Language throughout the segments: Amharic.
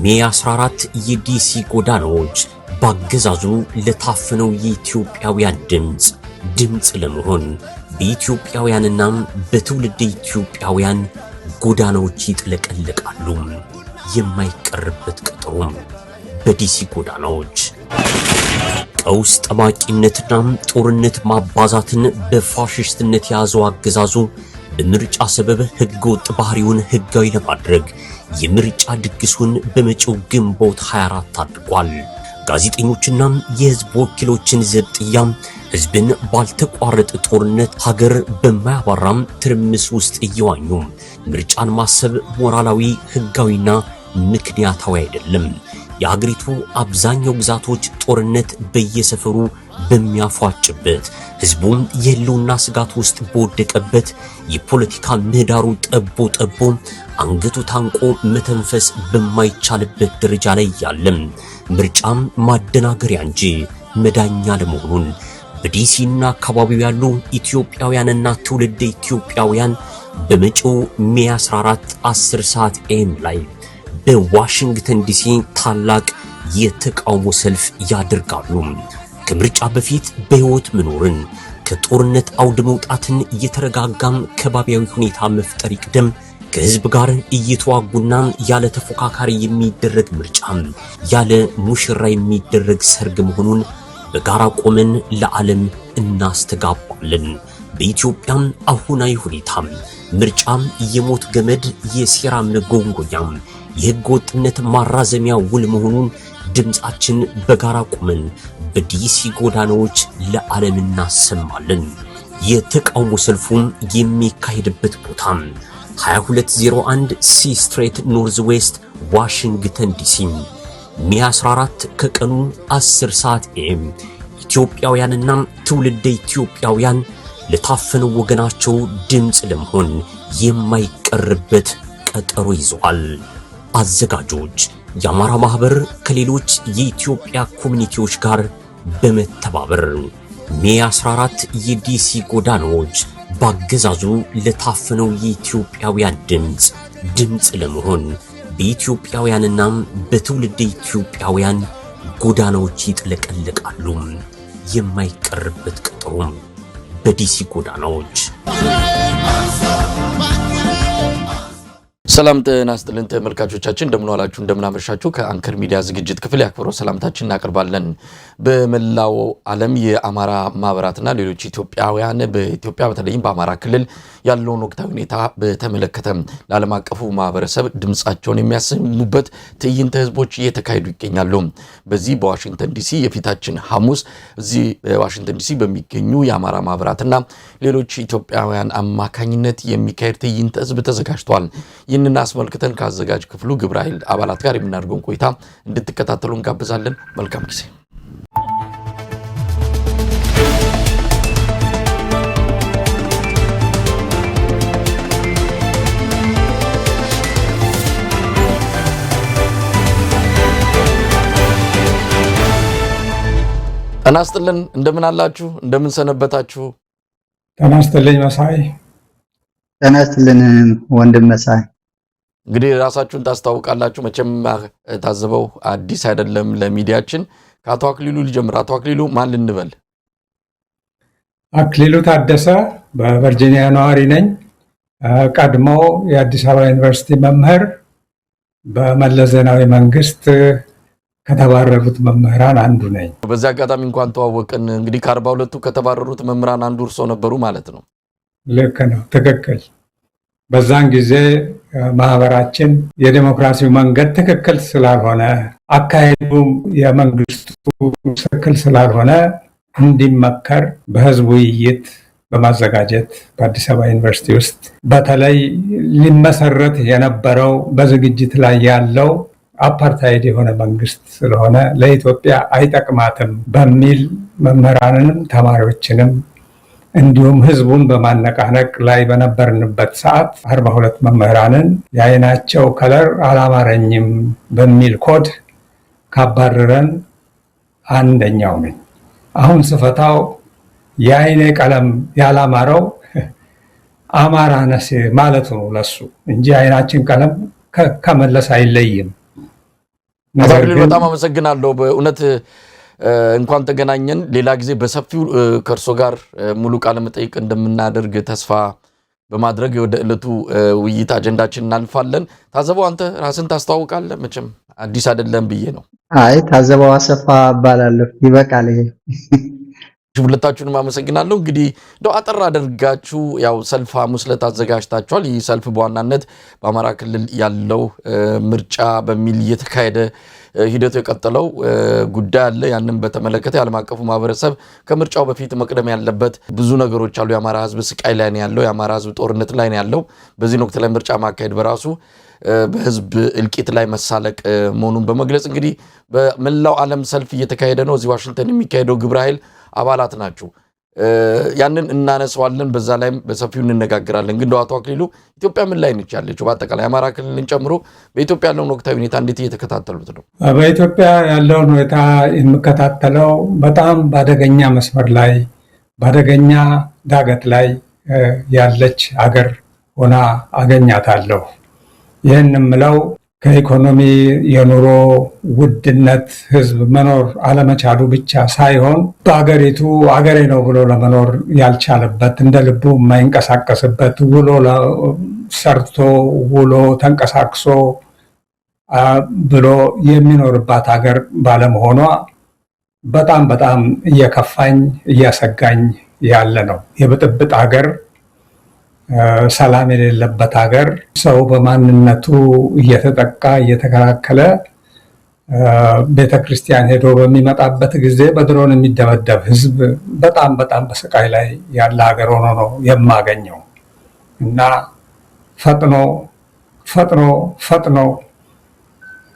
ሜይ 14 የዲሲ ጎዳናዎች ባገዛዙ ለታፈነው የኢትዮጵያውያን ድምጽ ለመሆን በኢትዮጵያውያንና በትውልደ ኢትዮጵያውያን ጎዳናዎች ይጥለቀለቃሉ። የማይቀርበት ቀጠሮ በዲሲ ጎዳናዎች ቀውስ ጠማቂነትና ጦርነት ማባዛትን በፋሽስትነት ያዘው አገዛዙ በምርጫ ሰበብ ህገወጥ ባህሪውን ህጋዊ ለማድረግ የምርጫ ድግሱን በመጪው ግንቦት 24 አድርጓል። ጋዜጠኞችና የህዝብ ወኪሎችን ዘብጥያ ህዝብን ባልተቋረጠ ጦርነት ሀገር በማያባራም ትርምስ ውስጥ እየዋኙ ምርጫን ማሰብ ሞራላዊ ህጋዊና ምክንያታዊ አይደለም። የሀገሪቱ አብዛኛው ግዛቶች ጦርነት በየሰፈሩ በሚያፏጭበት ህዝቡም የህልውና ስጋት ውስጥ በወደቀበት የፖለቲካ ምህዳሩ ጠቦ አንገቱ ታንቆ መተንፈስ በማይቻልበት ደረጃ ላይ ያለም ምርጫም ማደናገሪያ እንጂ መዳኛ ለመሆኑን በዲሲና አካባቢው ያሉ ኢትዮጵያውያንና ትውልደ ኢትዮጵያውያን በመጪው ሜይ 14 10 ሰዓት ኤም ላይ በዋሽንግተን ዲሲ ታላቅ የተቃውሞ ሰልፍ ያደርጋሉ። ከምርጫ በፊት በህይወት መኖርን፣ ከጦርነት አውድ መውጣትን፣ የተረጋጋም ከባቢያዊ ሁኔታ መፍጠር ይቅደም። ከህዝብ ጋር እየተዋጉና ያለ ተፎካካሪ የሚደረግ ምርጫ ያለ ሙሽራ የሚደረግ ሰርግ መሆኑን በጋራ ቆመን ለዓለም እናስተጋባለን። በኢትዮጵያም አሁናዊ ሁኔታ ምርጫ የሞት ገመድ፣ የሴራ መጎንጎኛ፣ የህገ ወጥነት ማራዘሚያ ውል መሆኑን ድምጻችን በጋራ ቆመን በዲሲ ጎዳናዎች ለዓለም እናሰማለን። የተቃውሞ ሰልፉም የሚካሄድበት ቦታ 2201 ሲ ስትሬት ኖርዝ ዌስት ዋሽንግተን ዲሲ ሜይ 14 ከቀኑ 10 ሰዓት ኤም ኢትዮጵያውያንና ትውልደ ኢትዮጵያውያን ለታፈነው ወገናቸው ድምጽ ለመሆን የማይቀርበት ቀጠሮ ይዘዋል። አዘጋጆች የአማራ ማህበር ከሌሎች የኢትዮጵያ ኮሚኒቲዎች ጋር በመተባበር ሜይ 14 የዲሲ ጎዳናዎች ባገዛዙ ለታፈነው የኢትዮጵያውያን ድምጽ ለመሆን በኢትዮጵያውያንና በትውልደ ኢትዮጵያውያን ጎዳናዎች ይጥለቀለቃሉ። የማይቀርበት ቀጠሮ በዲሲ ጎዳናዎች። ሰላም ጤና ይስጥልን ተመልካቾቻችን፣ እንደምን ዋላችሁ እንደምን አመሻችሁ። ከአንከር ሚዲያ ዝግጅት ክፍል ያክብሮ ሰላምታችን እናቀርባለን። በመላው ዓለም የአማራ ማህበራትና ሌሎች ኢትዮጵያውያን በኢትዮጵያ በተለይም በአማራ ክልል ያለውን ወቅታዊ ሁኔታ በተመለከተ ለዓለም አቀፉ ማህበረሰብ ድምጻቸውን የሚያሰሙበት ትዕይንተ ህዝቦች እየተካሄዱ ይገኛሉ። በዚህ በዋሽንግተን ዲሲ የፊታችን ሐሙስ እዚህ በዋሽንግተን ዲሲ በሚገኙ የአማራ ማህበራትና ሌሎች ኢትዮጵያውያን አማካኝነት የሚካሄድ ትዕይንተ ህዝብ ተዘጋጅቷል። ይህንን አስመልክተን ከአዘጋጅ ክፍሉ ግብረ ኃይል አባላት ጋር የምናደርገውን ቆይታ እንድትከታተሉ እንጋብዛለን። መልካም ጊዜ። ጤና ይስጥልን፣ እንደምን አላችሁ? እንደምን ሰነበታችሁ? ጤና ይስጥልኝ መሳይ። ጤና ይስጥልን ወንድም መሳይ። እንግዲህ ራሳችሁን ታስተዋውቃላችሁ። መቼም ታዘበው አዲስ አይደለም ለሚዲያችን። ከአቶ አክሊሉ ልጀምር። አቶ አክሊሉ ማን ልንበል? አክሊሉ ታደሰ በቨርጂኒያ ነዋሪ ነኝ። ቀድሞ የአዲስ አበባ ዩኒቨርሲቲ መምህር፣ በመለስ ዜናዊ መንግስት ከተባረሩት መምህራን አንዱ ነኝ። በዚህ አጋጣሚ እንኳን ተዋወቅን። እንግዲህ ከ42ቱ ከተባረሩት መምህራን አንዱ እርሶ ነበሩ ማለት ነው? ልክ ነው፣ ትክክል። በዛን ጊዜ ማህበራችን የዲሞክራሲው መንገድ ትክክል ስላልሆነ፣ አካሄዱም የመንግስቱ ትክክል ስላልሆነ እንዲመከር በህዝብ ውይይት በማዘጋጀት በአዲስ አበባ ዩኒቨርሲቲ ውስጥ በተለይ ሊመሰረት የነበረው በዝግጅት ላይ ያለው አፓርታይድ የሆነ መንግስት ስለሆነ ለኢትዮጵያ አይጠቅማትም በሚል መምህራንንም ተማሪዎችንም እንዲሁም ህዝቡን በማነቃነቅ ላይ በነበርንበት ሰዓት 42 መምህራንን የአይናቸው ከለር አላማረኝም በሚል ኮድ ካባረረን አንደኛው ነኝ። አሁን ስፈታው የአይኔ ቀለም ያላማረው አማራ ነስ ማለቱ ነው ለሱ እንጂ አይናችን ቀለም ከመለስ አይለይም። አታክሊሉ በጣም አመሰግናለሁ። በእውነት እንኳን ተገናኘን። ሌላ ጊዜ በሰፊው ከርሶ ጋር ሙሉ ቃለ መጠይቅ እንደምናደርግ ተስፋ በማድረግ ወደ ዕለቱ ውይይት አጀንዳችን እናልፋለን። ታዘበው አንተ ራስን ታስተዋውቃለህ? መቼም አዲስ አይደለም ብዬ ነው። አይ ታዘበው አሰፋ እባላለሁ። ይበቃል ይሄ። ሁለታችሁንም አመሰግናለሁ። እንግዲህ እንደው አጠር አድርጋችሁ ያው ሰልፍ ሐሙስ ዕለት አዘጋጅታችኋል። ይህ ሰልፍ በዋናነት በአማራ ክልል ያለው ምርጫ በሚል እየተካሄደ ሂደቱ የቀጠለው ጉዳይ አለ። ያንን በተመለከተ የዓለም አቀፉ ማህበረሰብ ከምርጫው በፊት መቅደም ያለበት ብዙ ነገሮች አሉ። የአማራ ህዝብ ስቃይ ላይ ነው ያለው። የአማራ ህዝብ ጦርነት ላይ ነው ያለው። በዚህ ወቅት ላይ ምርጫ ማካሄድ በራሱ በህዝብ እልቂት ላይ መሳለቅ መሆኑን በመግለጽ እንግዲህ በመላው ዓለም ሰልፍ እየተካሄደ ነው። እዚህ ዋሽንግተን የሚካሄደው ግብረ ኃይል አባላት ናቸው። ያንን እናነሳዋለን። በዛ ላይም በሰፊው እንነጋገራለን። ግን አቶ አክሊሉ ኢትዮጵያ ምን ላይ ነች ያለችው? በአጠቃላይ አማራ ክልልን ጨምሮ በኢትዮጵያ ያለውን ወቅታዊ ሁኔታ እንዴት እየተከታተሉት ነው? በኢትዮጵያ ያለውን ሁኔታ የምከታተለው በጣም በአደገኛ መስመር ላይ በአደገኛ ዳገት ላይ ያለች አገር ሆና አገኛታለሁ። ይህን የምለው ከኢኮኖሚ የኑሮ ውድነት ህዝብ መኖር አለመቻሉ ብቻ ሳይሆን በአገሪቱ አገሬ ነው ብሎ ለመኖር ያልቻለበት፣ እንደ ልቡ የማይንቀሳቀስበት፣ ውሎ ሰርቶ ውሎ ተንቀሳቅሶ ብሎ የሚኖርባት ሀገር ባለመሆኗ በጣም በጣም እየከፋኝ እያሰጋኝ ያለ ነው። የብጥብጥ ሀገር፣ ሰላም የሌለበት ሀገር፣ ሰው በማንነቱ እየተጠቃ እየተከላከለ ቤተክርስቲያን ሄዶ በሚመጣበት ጊዜ በድሮን የሚደበደብ ህዝብ በጣም በጣም በስቃይ ላይ ያለ ሀገር ሆኖ ነው የማገኘው እና ፈጥኖ ፈጥኖ ፈጥኖ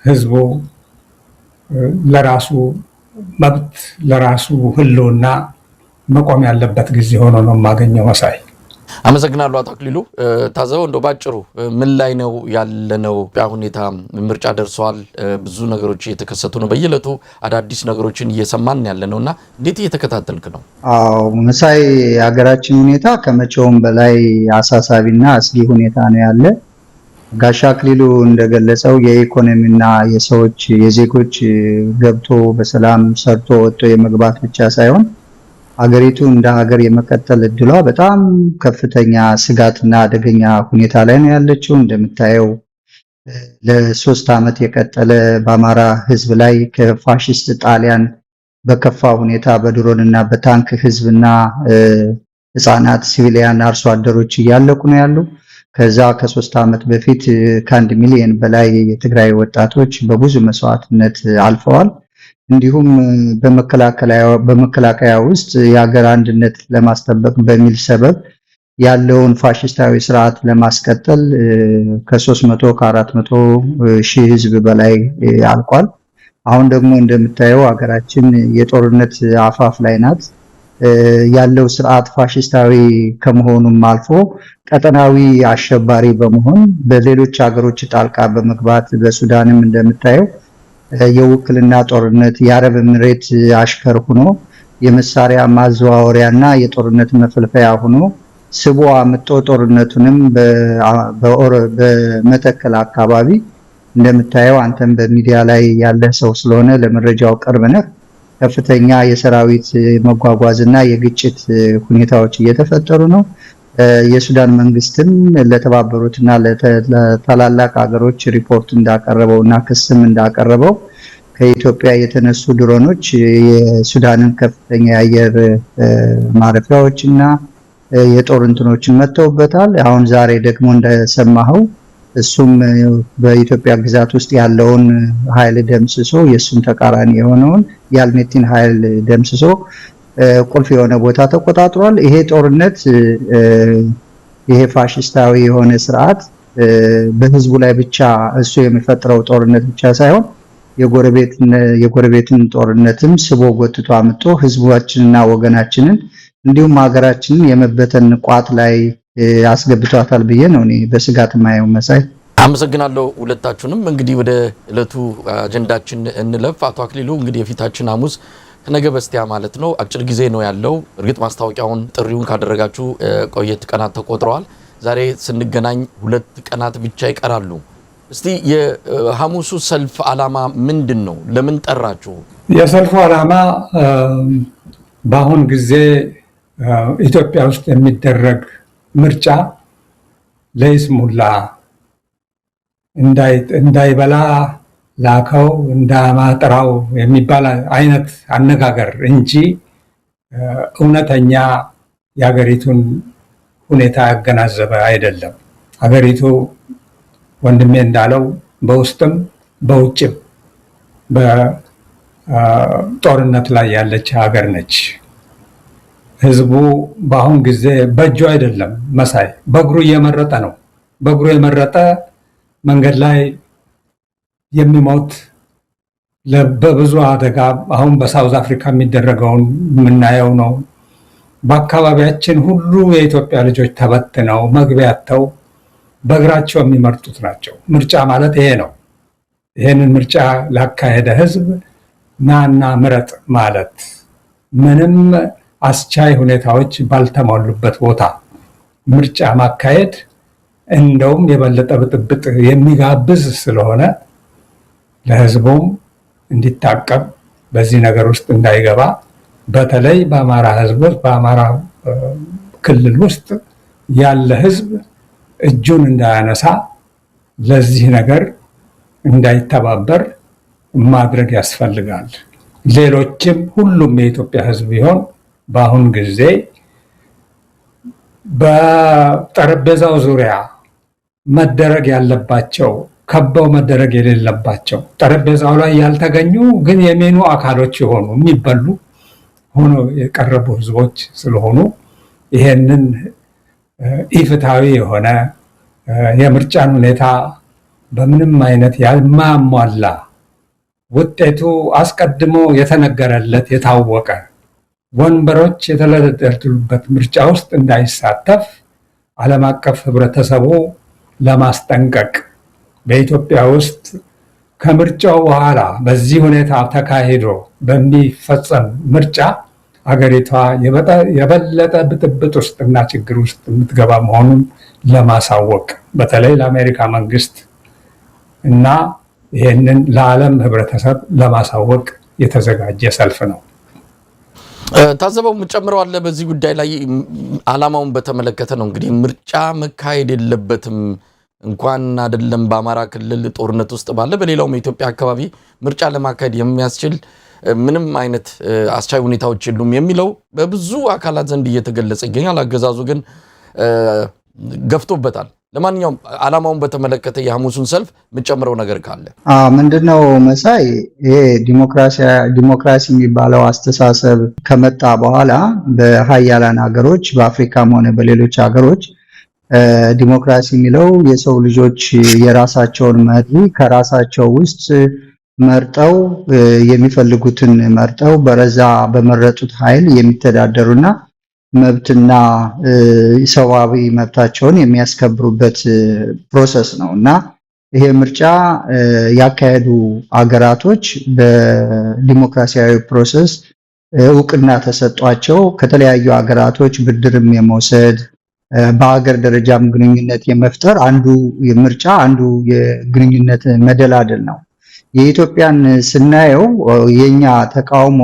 ህዝቡ ለራሱ መብት ለራሱ ህልውና መቆም ያለበት ጊዜ ሆኖ ነው የማገኘው። መሳይ አመሰግናለሁ። አቶ አክሊሉ ታዘበው እንደው ባጭሩ ምን ላይ ነው ያለነው? ሁኔታ ምርጫ ደርሷል። ብዙ ነገሮች እየተከሰቱ ነው። በየዕለቱ አዳዲስ ነገሮችን እየሰማን ያለነውና እንዴት እየተከታተልክ ነው? አዎ መሳይ፣ የሀገራችን ሁኔታ ከመቼውም በላይ አሳሳቢና አስጊ ሁኔታ ነው ያለ። ጋሻ አክሊሉ እንደገለጸው የኢኮኖሚና የዜጎች ገብቶ በሰላም ሰርቶ ወጥቶ የመግባት ብቻ ሳይሆን ሀገሪቱ እንደ ሀገር የመቀጠል እድሏ በጣም ከፍተኛ ስጋትና አደገኛ ሁኔታ ላይ ነው ያለችው። እንደምታየው ለ3 ዓመት የቀጠለ በአማራ ህዝብ ላይ ከፋሽስት ጣሊያን በከፋ ሁኔታ በድሮንና በታንክ ህዝብና ህፃናት፣ ሲቪሊያን፣ አርሶ አደሮች እያለቁ ነው ያሉ። ከዛ ከ3 ዓመት በፊት ከ1 ሚሊዮን በላይ የትግራይ ወጣቶች በብዙ መስዋዕትነት አልፈዋል። እንዲሁም በመከላከያ ውስጥ የሀገር አንድነት ለማስጠበቅ በሚል ሰበብ ያለውን ፋሽስታዊ ስርዓት ለማስቀጠል ከ300 ከ400 ሺህ ህዝብ በላይ አልቋል። አሁን ደግሞ እንደምታየው ሀገራችን የጦርነት አፋፍ ላይ ናት። ያለው ስርዓት ፋሽስታዊ ከመሆኑም አልፎ ቀጠናዊ አሸባሪ በመሆን በሌሎች ሀገሮች ጣልቃ በመግባት በሱዳንም እንደምታየው የውክልና ጦርነት የአረብ ኤሚሬት አሽከር ሆኖ የመሳሪያ ማዘዋወሪያና የጦርነት መፈልፈያ ሆኖ ስቦ አምጦ ጦርነቱንም በመተከል አካባቢ እንደምታየው አንተም በሚዲያ ላይ ያለ ሰው ስለሆነ ለመረጃው ቅርብ ነህ። ከፍተኛ የሰራዊት መጓጓዝና የግጭት ሁኔታዎች እየተፈጠሩ ነው። የሱዳን መንግስትም ለተባበሩትና ለታላላቅ ሀገሮች ሪፖርት እንዳቀረበውና ክስም እንዳቀረበው ከኢትዮጵያ የተነሱ ድሮኖች የሱዳንን ከፍተኛ የአየር ማረፊያዎችና የጦር እንትኖችን መተውበታል። አሁን ዛሬ ደግሞ እንደሰማኸው እሱም በኢትዮጵያ ግዛት ውስጥ ያለውን ኃይል ደምስሶ የሱን ተቃራኒ የሆነውን የአልሜቲን ኃይል ደምስሶ ቁልፍ የሆነ ቦታ ተቆጣጥሯል። ይሄ ጦርነት ይሄ ፋሽስታዊ የሆነ ስርዓት በህዝቡ ላይ ብቻ እሱ የሚፈጥረው ጦርነት ብቻ ሳይሆን የጎረቤትን ጦርነትም ስቦ ጎትቶ አምጦ ህዝባችንና ወገናችንን እንዲሁም ሀገራችንን የመበተን ቋት ላይ አስገብቷታል ብዬ ነው እኔ በስጋት ማየው። መሳይ አመሰግናለሁ ሁለታችሁንም። እንግዲህ ወደ ዕለቱ አጀንዳችን እንለፍ። አቶ አክሊሉ እንግዲህ የፊታችን ሐሙስ ከነገ በስቲያ ማለት ነው አጭር ጊዜ ነው ያለው። እርግጥ ማስታወቂያውን ጥሪውን ካደረጋችሁ ቆየት ቀናት ተቆጥረዋል። ዛሬ ስንገናኝ 2 ቀናት ብቻ ይቀራሉ። እስቲ የሐሙሱ ሰልፍ ዓላማ ምንድነው? ለምን ጠራችሁ? የሰልፉ ዓላማ በአሁን ጊዜ ኢትዮጵያ ውስጥ የሚደረግ ምርጫ ለይስሙላ እንዳይበላ ላከው እንዳማጥራው የሚባል አይነት አነጋገር እንጂ እውነተኛ የሀገሪቱን ሁኔታ ያገናዘበ አይደለም። ሀገሪቱ ወንድሜ እንዳለው በውስጥም በውጭም በጦርነት ላይ ያለች ሀገር ነች። ህዝቡ በአሁን ጊዜ በእጁ አይደለም መሳይ፣ በእግሩ እየመረጠ ነው። በእግሩ የመረጠ መንገድ ላይ የሚሞት በብዙ አደጋ አሁን በሳውዝ አፍሪካ የሚደረገውን የምናየው ነው። በአካባቢያችን ሁሉ የኢትዮጵያ ልጆች ተበትነው መግቢያ አጥተው በእግራቸው የሚመርጡት ናቸው። ምርጫ ማለት ይሄ ነው። ይሄንን ምርጫ ላካሄደ ህዝብ ናና ምረጥ ማለት ምንም አስቻይ ሁኔታዎች ባልተሟሉበት ቦታ ምርጫ ማካሄድ እንደውም የበለጠ ብጥብጥ የሚጋብዝ ስለሆነ ለህዝቡም እንዲታቀብ በዚህ ነገር ውስጥ እንዳይገባ በተለይ በአማራ ህዝብ በአማራ ክልል ውስጥ ያለ ህዝብ እጁን እንዳያነሳ ለዚህ ነገር እንዳይተባበር ማድረግ ያስፈልጋል። ሌሎችም ሁሉም የኢትዮጵያ ህዝብ ቢሆን በአሁን ጊዜ በጠረጴዛው ዙሪያ መደረግ ያለባቸው ከበው መደረግ የሌለባቸው ጠረጴዛው ላይ ያልተገኙ ግን የሜኑ አካሎች የሆኑ የሚበሉ ሆኖ የቀረቡ ህዝቦች ስለሆኑ ይሄንን ኢፍትሃዊ የሆነ የምርጫን ሁኔታ በምንም አይነት ያልማሟላ ውጤቱ አስቀድሞ የተነገረለት የታወቀ ወንበሮች የተለደሉበት ምርጫ ውስጥ እንዳይሳተፍ ዓለም አቀፍ ህብረተሰቡ ለማስጠንቀቅ በኢትዮጵያ ውስጥ ከምርጫው በኋላ በዚህ ሁኔታ ተካሂዶ በሚፈጸም ምርጫ አገሪቷ የበለጠ ብጥብጥ ውስጥና ችግር ውስጥ የምትገባ መሆኑን ለማሳወቅ በተለይ ለአሜሪካ መንግስት እና ይህንን ለዓለም ህብረተሰብ ለማሳወቅ የተዘጋጀ ሰልፍ ነው። ታዘበው የምጨምረው አለ በዚህ ጉዳይ ላይ ዓላማውን በተመለከተ ነው። እንግዲህ ምርጫ መካሄድ የለበትም እንኳን አይደለም በአማራ ክልል ጦርነት ውስጥ ባለ በሌላውም የኢትዮጵያ አካባቢ ምርጫ ለማካሄድ የሚያስችል ምንም አይነት አስቻይ ሁኔታዎች የሉም የሚለው በብዙ አካላት ዘንድ እየተገለጸ ይገኛል። አገዛዙ ግን ገፍቶበታል። ለማንኛውም ዓላማውን በተመለከተ የሐሙሱን ሰልፍ የምጨምረው ነገር ካለ ምንድነው መሳይ፣ ይሄ ዲሞክራሲ የሚባለው አስተሳሰብ ከመጣ በኋላ በሀያላን ሀገሮች በአፍሪካም ሆነ በሌሎች ሀገሮች ዲሞክራሲ የሚለው የሰው ልጆች የራሳቸውን መሪ ከራሳቸው ውስጥ መርጠው የሚፈልጉትን መርጠው በረዛ በመረጡት ኃይል የሚተዳደሩና መብትና ሰዋዊ መብታቸውን የሚያስከብሩበት ፕሮሰስ ነው እና ይሄ ምርጫ ያካሄዱ አገራቶች በዲሞክራሲያዊ ፕሮሰስ እውቅና ተሰጧቸው ከተለያዩ አገራቶች ብድርም የመውሰድ በአገር ደረጃም ግንኙነት የመፍጠር አንዱ ምርጫ አንዱ የግንኙነት መደላደል ነው። የኢትዮጵያን ስናየው የኛ ተቃውሞ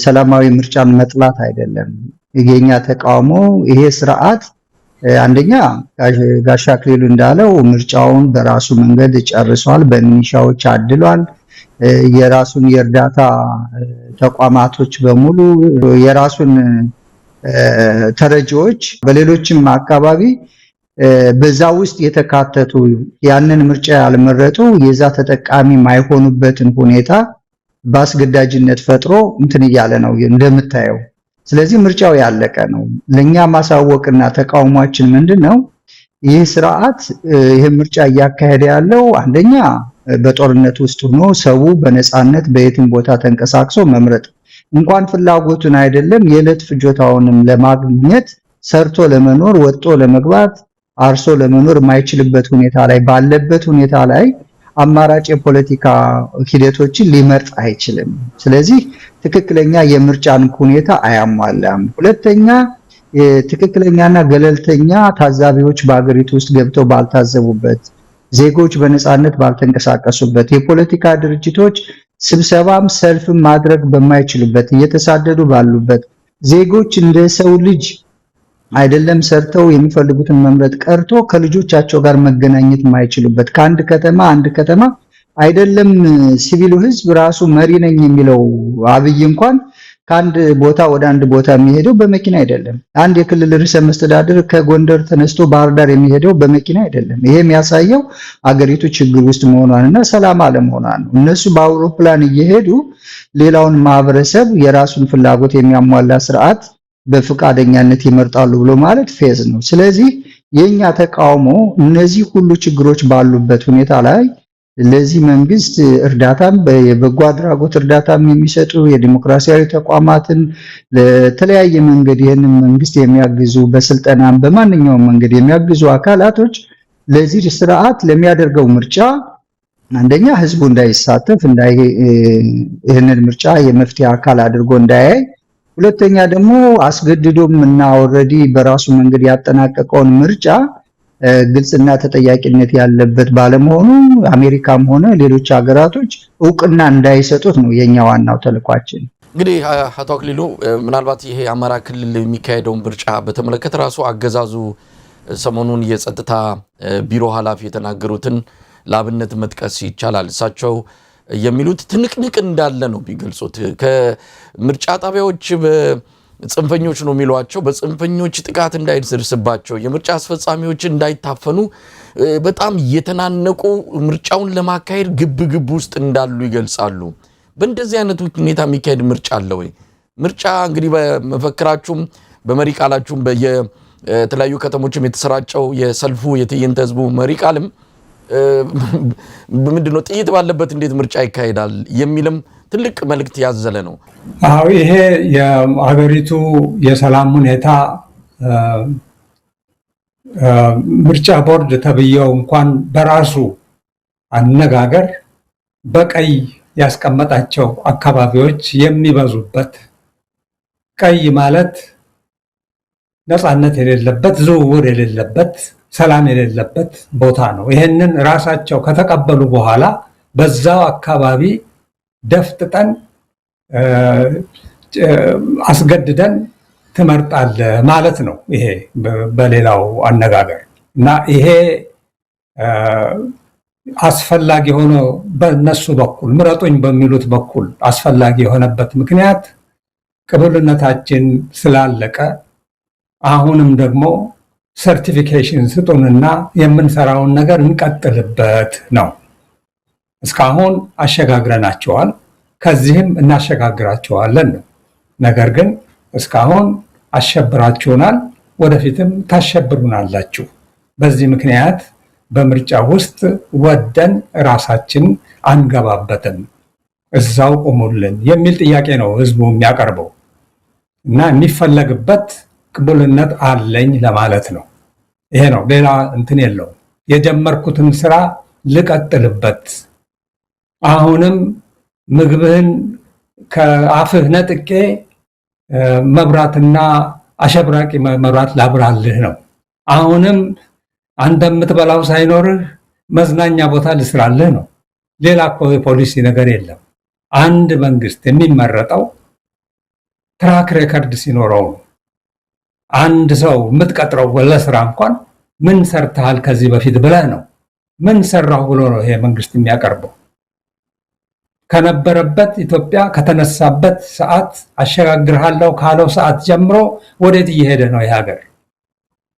ሰላማዊ ምርጫን መጥላት አይደለም። የኛ ተቃውሞ ይሄ ስርዓት አንደኛ ጋሻ አክሊሉ እንዳለው ምርጫውን በራሱ መንገድ ጨርሷል፣ በሚኒሻዎች አድሏል። የራሱን የእርዳታ ተቋማቶች በሙሉ የራሱን ተረጂዎች በሌሎችም አካባቢ በዛ ውስጥ የተካተቱ ያንን ምርጫ ያልመረጡ የዛ ተጠቃሚ ማይሆኑበትን ሁኔታ በአስገዳጅነት ፈጥሮ እንትን እያለ ነው እንደምታየው። ስለዚህ ምርጫው ያለቀ ነው። ለኛ ማሳወቅና ተቃውሟችን ምንድነው? ይህ ስርዓት ይህ ምርጫ እያካሄደ ያለው አንደኛ በጦርነት ውስጥ ሆኖ ሰው በነፃነት በየትም ቦታ ተንቀሳቅሶ መምረጥ እንኳን ፍላጎቱን አይደለም የዕለት ፍጆታውንም ለማግኘት ሰርቶ ለመኖር ወጥቶ ለመግባት አርሶ ለመኖር የማይችልበት ሁኔታ ላይ ባለበት ሁኔታ ላይ አማራጭ የፖለቲካ ሂደቶችን ሊመርጥ አይችልም። ስለዚህ ትክክለኛ የምርጫን ሁኔታ አያሟላም። ሁለተኛ ትክክለኛና ገለልተኛ ታዛቢዎች በአገሪቱ ውስጥ ገብተው ባልታዘቡበት ዜጎች በነፃነት ባልተንቀሳቀሱበት፣ የፖለቲካ ድርጅቶች ስብሰባም ሰልፍም ማድረግ በማይችሉበት፣ እየተሳደዱ ባሉበት፣ ዜጎች እንደ ሰው ልጅ አይደለም ሰርተው የሚፈልጉትን መምረጥ ቀርቶ ከልጆቻቸው ጋር መገናኘት የማይችሉበት፣ ከአንድ ከተማ አንድ ከተማ አይደለም ሲቪሉ ህዝብ ራሱ መሪ ነኝ የሚለው አብይ እንኳን ከአንድ ቦታ ወደ አንድ ቦታ የሚሄደው በመኪና አይደለም። አንድ የክልል ርዕሰ መስተዳድር ከጎንደር ተነስቶ ባህር ዳር የሚሄደው በመኪና አይደለም። ይሄ የሚያሳየው አገሪቱ ችግር ውስጥ መሆኗንና ሰላም አለመሆኗን ነው። እነሱ በአውሮፕላን እየሄዱ ሌላውን ማህበረሰብ የራሱን ፍላጎት የሚያሟላ ስርዓት በፍቃደኛነት ይመርጣሉ ብሎ ማለት ፌዝ ነው። ስለዚህ የኛ ተቃውሞ እነዚህ ሁሉ ችግሮች ባሉበት ሁኔታ ላይ ለዚህ መንግስት እርዳታም በበጎ አድራጎት እርዳታም የሚሰጡ የዲሞክራሲያዊ ተቋማትን ለተለያየ መንገድ ይህንን መንግስት የሚያግዙ በስልጠናም በማንኛውም መንገድ የሚያግዙ አካላቶች ለዚህ ስርዓት ለሚያደርገው ምርጫ አንደኛ ህዝቡ እንዳይሳተፍ ይህንን ምርጫ የመፍትሄ አካል አድርጎ እንዳያይ፣ ሁለተኛ ደግሞ አስገድዶም እና ኦልሬዲ በራሱ መንገድ ያጠናቀቀውን ምርጫ ግልጽና ተጠያቂነት ያለበት ባለመሆኑ አሜሪካም ሆነ ሌሎች ሀገራቶች እውቅና እንዳይሰጡት ነው የኛ ዋናው ተልኳችን። እንግዲህ አቶ አክሊሉ ምናልባት ይሄ አማራ ክልል የሚካሄደው ምርጫ በተመለከተ ራሱ አገዛዙ ሰሞኑን የጸጥታ ቢሮ ኃላፊ የተናገሩትን ለአብነት መጥቀስ ይቻላል። እሳቸው የሚሉት ትንቅንቅ እንዳለ ነው ቢገልጹት። ከምርጫ ጣቢያዎች ጽንፈኞች ነው የሚሏቸው በጽንፈኞች ጥቃት እንዳይደርስባቸው የምርጫ አስፈጻሚዎች እንዳይታፈኑ በጣም የተናነቁ ምርጫውን ለማካሄድ ግብ ውስጥ እንዳሉ ይገልጻሉ። በእንደዚህ አይነቱ ሁኔታ የሚካሄድ ምርጫ አለ ወይ? ምርጫ እንግዲህ በመፈክራችሁም በመሪ ቃላችሁም በየተለያዩ ከተሞችም የተሰራጨው የሰልፉ የትዕይንተ ህዝቡ መሪ ቃልም ምንድነው ጥይት ባለበት እንዴት ምርጫ ይካሄዳል የሚልም ትልቅ መልእክት ያዘለ ነው። አዎ ይሄ የሀገሪቱ የሰላም ሁኔታ ምርጫ ቦርድ ተብየው እንኳን በራሱ አነጋገር በቀይ ያስቀመጣቸው አካባቢዎች የሚበዙበት፣ ቀይ ማለት ነፃነት የሌለበት፣ ዝውውር የሌለበት፣ ሰላም የሌለበት ቦታ ነው። ይሄንን ራሳቸው ከተቀበሉ በኋላ በዛው አካባቢ ደፍጥጠን አስገድደን ትመርጣለህ ማለት ነው። ይሄ በሌላው አነጋገር እና ይሄ አስፈላጊ ሆኖ በነሱ በኩል ምረጡኝ በሚሉት በኩል አስፈላጊ የሆነበት ምክንያት ቅቡልነታችን ስላለቀ አሁንም ደግሞ ሰርቲፊኬሽን ስጡንና የምንሰራውን ነገር እንቀጥልበት ነው። እስካሁን አሸጋግረናቸዋል፣ ከዚህም እናሸጋግራቸዋለን ነው። ነገር ግን እስካሁን አሸብራችሁናል፣ ወደፊትም ታሸብሩናላችሁ። በዚህ ምክንያት በምርጫ ውስጥ ወደን ራሳችን አንገባበትም፣ እዛው ቆሙልን የሚል ጥያቄ ነው ህዝቡ የሚያቀርበው እና የሚፈለግበት ቅቡልነት አለኝ ለማለት ነው። ይሄ ነው፣ ሌላ እንትን የለው። የጀመርኩትን ስራ ልቀጥልበት፣ አሁንም ምግብህን ከአፍህ ነጥቄ መብራትና አሸብራቂ መብራት ላብራልህ ነው። አሁንም አንተ የምትበላው ሳይኖርህ መዝናኛ ቦታ ልስራልህ ነው። ሌላ እኮ የፖሊሲ ነገር የለም። አንድ መንግስት የሚመረጠው ትራክ ሬከርድ ሲኖረው ነው። አንድ ሰው የምትቀጥረው ለስራ እንኳን ምን ሰርተሃል ከዚህ በፊት ብለህ ነው። ምን ሰራሁ ብሎ ነው ይሄ መንግስት የሚያቀርበው። ከነበረበት ኢትዮጵያ ከተነሳበት ሰዓት አሸጋግርሃለሁ ካለው ሰዓት ጀምሮ ወዴት እየሄደ ነው ይህ ሀገር?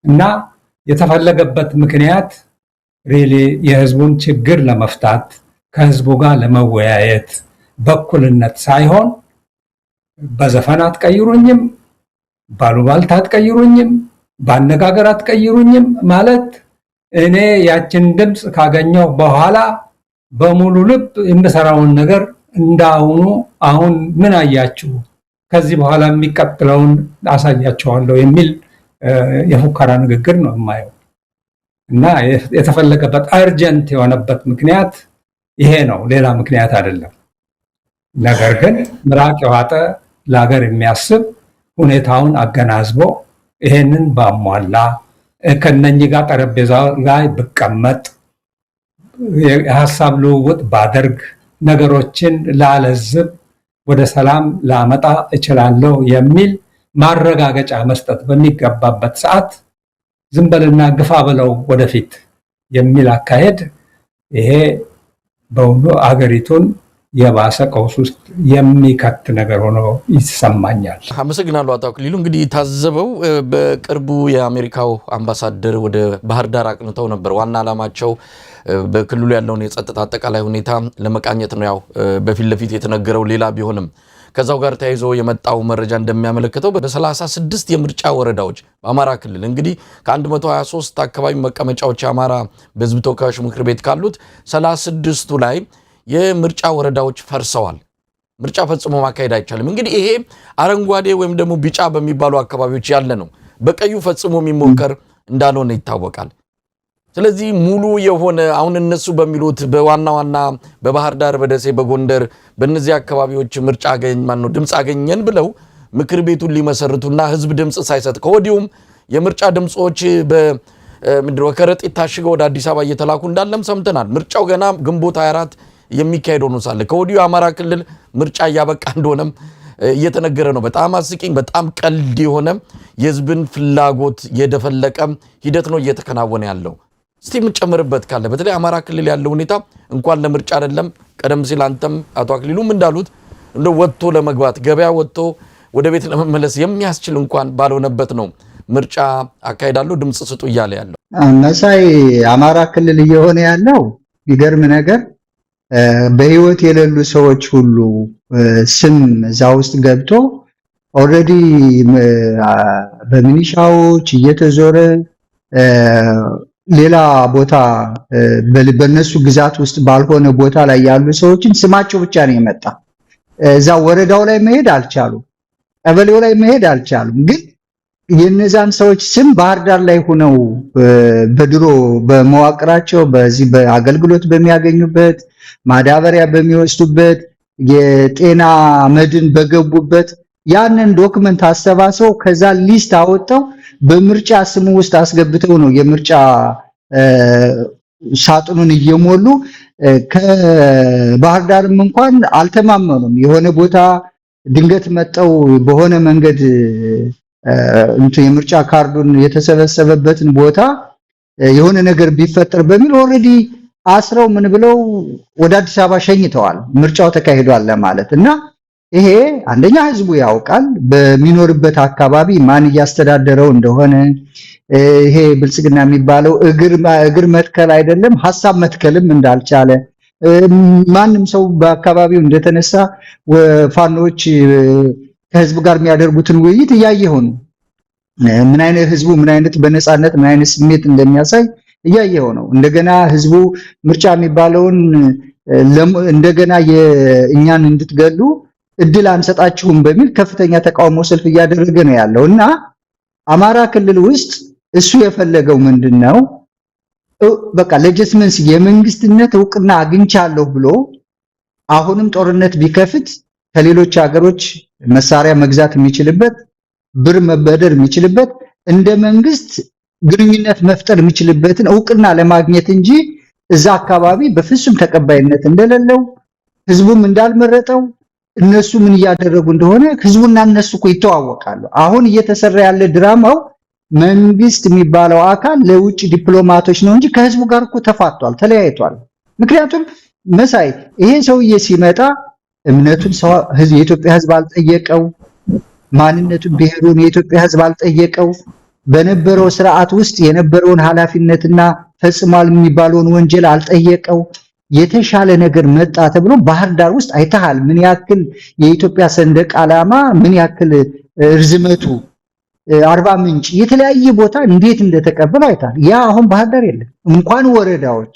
እና የተፈለገበት ምክንያት ሪሊ የህዝቡን ችግር ለመፍታት ከህዝቡ ጋር ለመወያየት በኩልነት ሳይሆን በዘፈን አትቀይሩኝም፣ ባሉባልታ አትቀይሩኝም፣ በአነጋገር አትቀይሩኝም ማለት እኔ ያችን ድምፅ ካገኘው በኋላ በሙሉ ልብ የምሰራውን ነገር እንዳሁኑ አሁን ምን አያችሁ ከዚህ በኋላ የሚቀጥለውን አሳያቸዋለሁ የሚል የፉከራ ንግግር ነው የማየው። እና የተፈለገበት አርጀንት የሆነበት ምክንያት ይሄ ነው፣ ሌላ ምክንያት አይደለም። ነገር ግን ምራቅ የዋጠ ለሀገር የሚያስብ ሁኔታውን አገናዝቦ ይሄንን ባሟላ ከነኚህ ጋር ጠረጴዛ ላይ ብቀመጥ የሐሳብ ልውውጥ ባደርግ ነገሮችን ላለዝብ ወደ ሰላም ላመጣ እችላለሁ የሚል ማረጋገጫ መስጠት በሚገባበት ሰዓት ዝም በልና ግፋ ብለው ወደፊት የሚል አካሄድ ይሄ በእውኑ አገሪቱን የባሰ ቀውስ ውስጥ የሚከት ነገር ሆኖ ይሰማኛል። አመሰግናለሁ አቶ አክሊሉ። እንግዲህ ታዘበው በቅርቡ የአሜሪካው አምባሳደር ወደ ባህር ዳር አቅንተው ነበር። ዋና ዓላማቸው በክልሉ ያለውን የጸጥታ አጠቃላይ ሁኔታ ለመቃኘት ነው። ያው በፊት ለፊት የተነገረው ሌላ ቢሆንም ከዛው ጋር ተያይዞ የመጣው መረጃ እንደሚያመለክተው በ36 የምርጫ ወረዳዎች በአማራ ክልል እንግዲህ ከ123 አካባቢ መቀመጫዎች የአማራ በሕዝብ ተወካዮች ምክር ቤት ካሉት 36ቱ ላይ የምርጫ ወረዳዎች ፈርሰዋል። ምርጫ ፈጽሞ ማካሄድ አይቻልም። እንግዲህ ይሄ አረንጓዴ ወይም ደግሞ ቢጫ በሚባሉ አካባቢዎች ያለ ነው። በቀዩ ፈጽሞ የሚሞከር እንዳልሆነ ይታወቃል። ስለዚህ ሙሉ የሆነ አሁን እነሱ በሚሉት በዋና ዋና በባህር ዳር፣ በደሴ፣ በጎንደር በእነዚህ አካባቢዎች ምርጫ ድምፅ አገኘን ብለው ምክር ቤቱን ሊመሰርቱና ህዝብ ድምፅ ሳይሰጥ ከወዲሁም የምርጫ ድምጾች በምድር ከረጢት ታሽገው ወደ አዲስ አበባ እየተላኩ እንዳለም ሰምተናል። ምርጫው ገና ግንቦት 24 የሚካሄደው ነው ሳለ ከወዲሁ አማራ ክልል ምርጫ እያበቃ እንደሆነም እየተነገረ ነው። በጣም አስቂኝ፣ በጣም ቀልድ የሆነ የህዝብን ፍላጎት የደፈለቀ ሂደት ነው እየተከናወነ ያለው። እስቲ የምንጨምርበት ካለ በተለይ አማራ ክልል ያለው ሁኔታ እንኳን ለምርጫ አይደለም ቀደም ሲል አንተም አቶ አክሊሉም እንዳሉት እንደ ወጥቶ ለመግባት ገበያ ወጥቶ ወደ ቤት ለመመለስ የሚያስችል እንኳን ባልሆነበት ነው ምርጫ አካሄዳለሁ ድምጽ ስጡ እያለ ያለው። መሳይ አማራ ክልል እየሆነ ያለው ይገርም ነገር በህይወት የሌሉ ሰዎች ሁሉ ስም እዛ ውስጥ ገብቶ ኦልሬዲ በሚኒሻዎች እየተዞረ ሌላ ቦታ በነሱ ግዛት ውስጥ ባልሆነ ቦታ ላይ ያሉ ሰዎችን ስማቸው ብቻ ነው የመጣ። እዛ ወረዳው ላይ መሄድ አልቻሉም፣ ቀበሌው ላይ መሄድ አልቻሉም። ግን የነዛን ሰዎች ስም ባህር ዳር ላይ ሆነው በድሮ በመዋቅራቸው በዚህ በአገልግሎት በሚያገኙበት ማዳበሪያ በሚወስዱበት የጤና መድን በገቡበት ያንን ዶክመንት አሰባስበው ከዛ ሊስት አወጣው በምርጫ ስሙ ውስጥ አስገብተው ነው የምርጫ ሳጥኑን እየሞሉ ከባህር ዳርም እንኳን አልተማመኑም። የሆነ ቦታ ድንገት መጣው በሆነ መንገድ የምርጫ ካርዱን የተሰበሰበበትን ቦታ የሆነ ነገር ቢፈጠር በሚል ኦሬዲ አስረው ምን ብለው ወደ አዲስ አበባ ሸኝተዋል። ምርጫው ተካሂዷል ለማለት እና ይሄ አንደኛ ህዝቡ ያውቃል በሚኖርበት አካባቢ ማን እያስተዳደረው እንደሆነ። ይሄ ብልጽግና የሚባለው እግር መትከል አይደለም ሐሳብ መትከልም እንዳልቻለ ማንም ሰው በአካባቢው እንደተነሳ ፋኖች ከህዝብ ጋር የሚያደርጉትን ውይይት እያየሁ ነው። ምን አይነት ህዝቡ ምን አይነት በነፃነት ምን አይነት ስሜት እንደሚያሳይ እያየሁ ነው። እንደገና ህዝቡ ምርጫ የሚባለውን እንደገና የእኛን እንድትገሉ እድል አንሰጣችሁም በሚል ከፍተኛ ተቃውሞ ሰልፍ እያደረገ ነው ያለው እና አማራ ክልል ውስጥ እሱ የፈለገው ምንድነው? በቃ ለጀስመንስ የመንግስትነት እውቅና አግኝቻለሁ ብሎ አሁንም ጦርነት ቢከፍት ከሌሎች ሀገሮች መሳሪያ መግዛት የሚችልበት ብር መበደር የሚችልበት እንደ መንግስት ግንኙነት መፍጠር የሚችልበትን እውቅና ለማግኘት እንጂ እዛ አካባቢ በፍጹም ተቀባይነት እንደሌለው ህዝቡም እንዳልመረጠው እነሱ ምን እያደረጉ እንደሆነ ህዝቡና እነሱ እኮ ይተዋወቃሉ። አሁን እየተሰራ ያለ ድራማው መንግስት የሚባለው አካል ለውጭ ዲፕሎማቶች ነው እንጂ ከህዝቡ ጋር እኮ ተፋቷል፣ ተለያይቷል። ምክንያቱም መሳይ ይሄ ሰውዬ ሲመጣ እምነቱን የኢትዮጵያ ህዝብ አልጠየቀው፣ ማንነቱን ብሔሩን የኢትዮጵያ ህዝብ አልጠየቀው፣ በነበረው ስርዓት ውስጥ የነበረውን ኃላፊነትና ፈጽሟል የሚባለውን ወንጀል አልጠየቀው። የተሻለ ነገር መጣ ተብሎ ባህር ዳር ውስጥ አይተሃል ምን ያክል የኢትዮጵያ ሰንደቅ ዓላማ ምን ያክል ርዝመቱ አርባ ምንጭ የተለያየ ቦታ እንዴት እንደተቀበለው አይተሃል። ያ አሁን ባህር ዳር የለም። እንኳን ወረዳዎች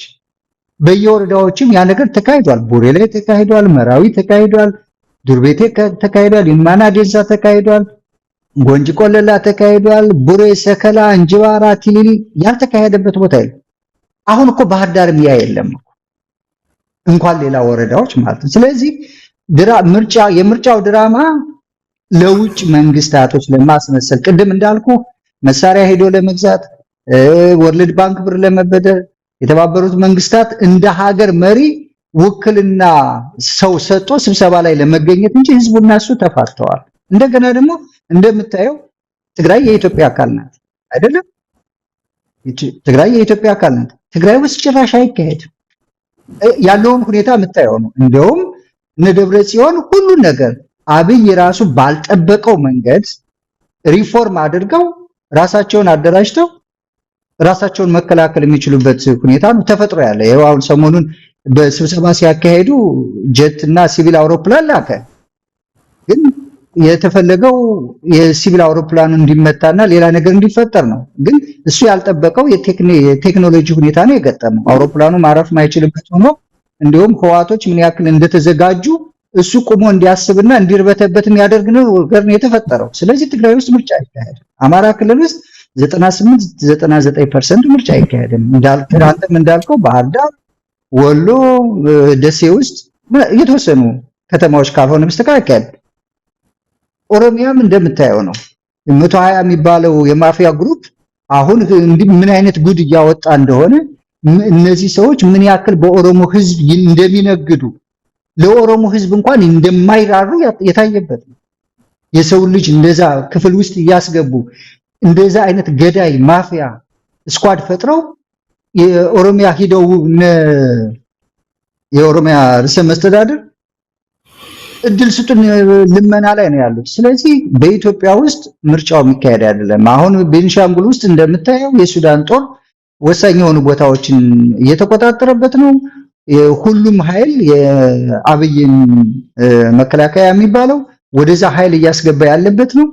በየወረዳዎችም ያ ነገር ተካሂዷል። ቡሬ ላይ ተካሂዷል፣ መራዊ ተካሂዷል፣ ዱርቤቴ ተካሂዷል፣ ይማና ዴንሳ ተካሂዷል፣ ጎንጂ ቆለላ ተካሂዷል፣ ቡሬ፣ ሰከላ፣ እንጅባራ፣ ቲሊሊ ያልተካሄደበት ቦታ የለም። አሁን እኮ ባህር ዳርም ያ የለም እንኳን ሌላ ወረዳዎች ማለት ነው። ስለዚህ የምርጫው ድራማ ለውጭ መንግስታቶች ለማስመሰል ቅድም እንዳልኩ መሳሪያ ሄዶ ለመግዛት ወርልድ ባንክ ብር ለመበደር የተባበሩት መንግስታት እንደ ሀገር መሪ ውክልና ሰው ሰጥቶ ስብሰባ ላይ ለመገኘት እንጂ ህዝቡና እሱ ተፋተዋል። እንደገና ደግሞ እንደምታየው ትግራይ የኢትዮጵያ አካል ናት አይደለም? ትግራይ የኢትዮጵያ አካል ናት። ትግራይ ውስጥ ጭራሽ አይካሄድም። ያለውን ሁኔታ የምታየው ነው። እንደውም እነ ደብረጽዮን ሁሉ ነገር አብይ ራሱ ባልጠበቀው መንገድ ሪፎርም አድርገው ራሳቸውን አደራጅተው ራሳቸውን መከላከል የሚችሉበት ሁኔታ ነው ተፈጥሮ ያለ። ይሄው አሁን ሰሞኑን በስብሰባ ሲያካሄዱ ጀት እና ሲቪል አውሮፕላን ላከ። ግን የተፈለገው የሲቪል አውሮፕላኑ እንዲመታና ሌላ ነገር እንዲፈጠር ነው። ግን እሱ ያልጠበቀው የቴክኖሎጂ ሁኔታ ነው የገጠመው። አውሮፕላኑ ማረፍ ማይችልበት ሆኖ እንዲሁም ህዋቶች ምን ያክል እንደተዘጋጁ እሱ ቆሞ እንዲያስብና እንዲርበተበት የሚያደርግ ነገር ነው የተፈጠረው። ስለዚህ ትግራይ ውስጥ ምርጫ አይካሄድም። አማራ ክልል ውስጥ 98-99% ምርጫ አይካሄድም። አንተም እንዳልከው ባህር ዳር፣ ወሎ፣ ደሴ ውስጥ የተወሰኑ ከተማዎች ካልሆነ በስተቀር አይካሄድም። ኦሮሚያም እንደምታየው ነው። 120 የሚባለው የማፊያ ግሩፕ አሁን ምን አይነት ጉድ እያወጣ እንደሆነ እነዚህ ሰዎች ምን ያክል በኦሮሞ ህዝብ እንደሚነግዱ ለኦሮሞ ህዝብ እንኳን እንደማይራሩ የታየበት ነው። የሰው ልጅ እንደዛ ክፍል ውስጥ እያስገቡ እንደዛ አይነት ገዳይ ማፊያ ስኳድ ፈጥረው የኦሮሚያ ሂደው የኦሮሚያ ርዕሰ መስተዳድር እድል ስጡን ልመና ላይ ነው ያሉት። ስለዚህ በኢትዮጵያ ውስጥ ምርጫው የሚካሄድ አይደለም። አሁን ቤንሻንጉል ውስጥ እንደምታየው የሱዳን ጦር ወሳኝ የሆኑ ቦታዎችን እየተቆጣጠረበት ነው። ሁሉም ኃይል የአብይን መከላከያ የሚባለው ወደዛ ኃይል እያስገባ ያለበት ነው።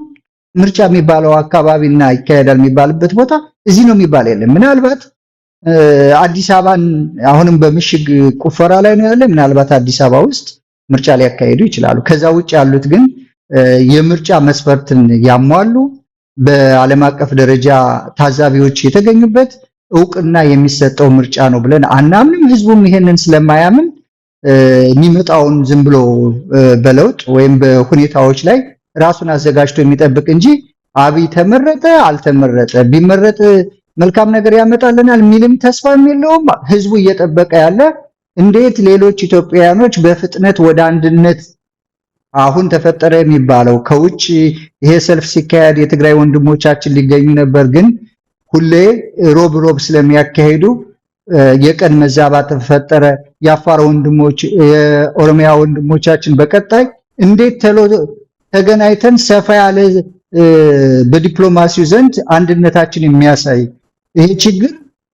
ምርጫ የሚባለው አካባቢና ይካሄዳል የሚባልበት ቦታ እዚህ ነው የሚባል የለም። ምናልባት አዲስ አበባን አሁንም በምሽግ ቁፈራ ላይ ነው ያለ። ምናልባት አዲስ አበባ ውስጥ ምርጫ ሊያካሂዱ ይችላሉ። ከዛ ውጭ ያሉት ግን የምርጫ መስፈርትን ያሟሉ በዓለም አቀፍ ደረጃ ታዛቢዎች የተገኙበት እውቅና የሚሰጠው ምርጫ ነው ብለን አናምንም። ህዝቡም ይሄንን ስለማያምን የሚመጣውን ዝም ብሎ በለውጥ ወይም በሁኔታዎች ላይ ራሱን አዘጋጅቶ የሚጠብቅ እንጂ አብይ ተመረጠ አልተመረጠ ቢመረጥ መልካም ነገር ያመጣልናል የሚልም ተስፋም የለውም። ህዝቡ እየጠበቀ ያለ እንዴት ሌሎች ኢትዮጵያውያኖች በፍጥነት ወደ አንድነት አሁን ተፈጠረ የሚባለው ከውጭ ይሄ ሰልፍ ሲካሄድ የትግራይ ወንድሞቻችን ሊገኙ ነበር። ግን ሁሌ ሮብ ስለሚያካሂዱ የቀን መዛባት ተፈጠረ። የአፋር ወንድሞች የኦሮሚያ ወንድሞቻችን በቀጣይ እንዴት ተገናኝተን ሰፋ ያለ በዲፕሎማሲው ዘንድ አንድነታችን የሚያሳይ ይሄ ችግር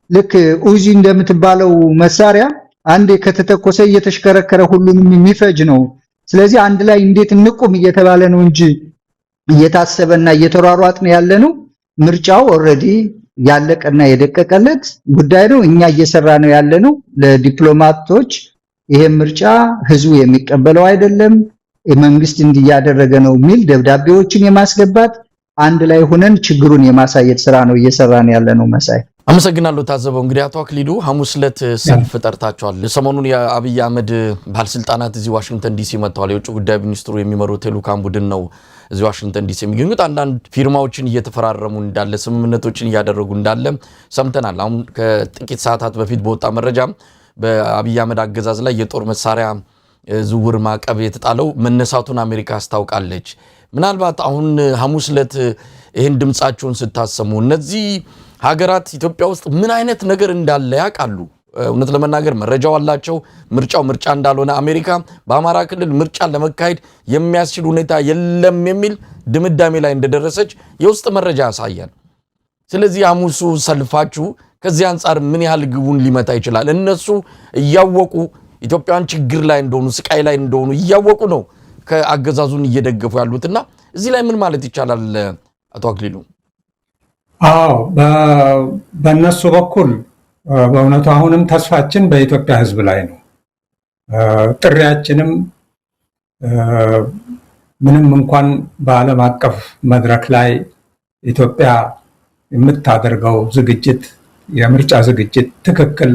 ልክ ኡዚ እንደምትባለው መሳሪያ አንዴ ከተተኮሰ እየተሽከረከረ ሁሉንም የሚፈጅ ነው። ስለዚህ አንድ ላይ እንዴት እንቁም እየተባለ ነው እንጂ እየታሰበና እየተሯሯጥን ያለ ነው። ምርጫው ኦሬዲ ያለቀና የደቀቀለት ጉዳይ ነው። እኛ እየሰራ ነው ያለ ነው ለዲፕሎማቶች ይሄ ምርጫ ህዝቡ የሚቀበለው አይደለም፣ መንግስት እንዲያደረገ ነው የሚል ደብዳቤዎችን የማስገባት አንድ ላይ ሆነን ችግሩን የማሳየት ስራ ነው እየሰራን ያለ ነው። መሳይ አመሰግናለሁ። ታዘበው እንግዲህ አቶ አክሊሉ ሐሙስ ዕለት ሰልፍ ጠርታቸዋል። ሰሞኑን የአብይ አህመድ ባለስልጣናት እዚህ ዋሽንግተን ዲሲ መጥተዋል። የውጭ ጉዳይ ሚኒስትሩ የሚመሩት ልዑካን ቡድን ነው እዚህ ዋሽንግተን ዲሲ የሚገኙት። አንዳንድ ፊርማዎችን እየተፈራረሙ እንዳለ ስምምነቶችን እያደረጉ እንዳለ ሰምተናል። አሁን ከጥቂት ሰዓታት በፊት በወጣ መረጃ በአብይ አህመድ አገዛዝ ላይ የጦር መሳሪያ ዝውውር ማዕቀብ የተጣለው መነሳቱን አሜሪካ አስታውቃለች። ምናልባት አሁን ሐሙስ ዕለት ይህን ድምጻቸውን ስታሰሙ እነዚህ ሀገራት ኢትዮጵያ ውስጥ ምን አይነት ነገር እንዳለ ያውቃሉ? እውነት ለመናገር መረጃው አላቸው። ምርጫው ምርጫ እንዳልሆነ አሜሪካ በአማራ ክልል ምርጫ ለመካሄድ የሚያስችል ሁኔታ የለም የሚል ድምዳሜ ላይ እንደደረሰች የውስጥ መረጃ ያሳያል። ስለዚህ ሐሙሱ ሰልፋችሁ ከዚህ አንጻር ምን ያህል ግቡን ሊመታ ይችላል? እነሱ እያወቁ ኢትዮጵያን ችግር ላይ እንደሆኑ ስቃይ ላይ እንደሆኑ እያወቁ ነው ከአገዛዙን እየደገፉ ያሉትና እዚህ ላይ ምን ማለት ይቻላል አቶ አክሊሉ? አዎ በእነሱ በኩል በእውነቱ አሁንም ተስፋችን በኢትዮጵያ ሕዝብ ላይ ነው። ጥሪያችንም ምንም እንኳን በዓለም አቀፍ መድረክ ላይ ኢትዮጵያ የምታደርገው ዝግጅት የምርጫ ዝግጅት ትክክል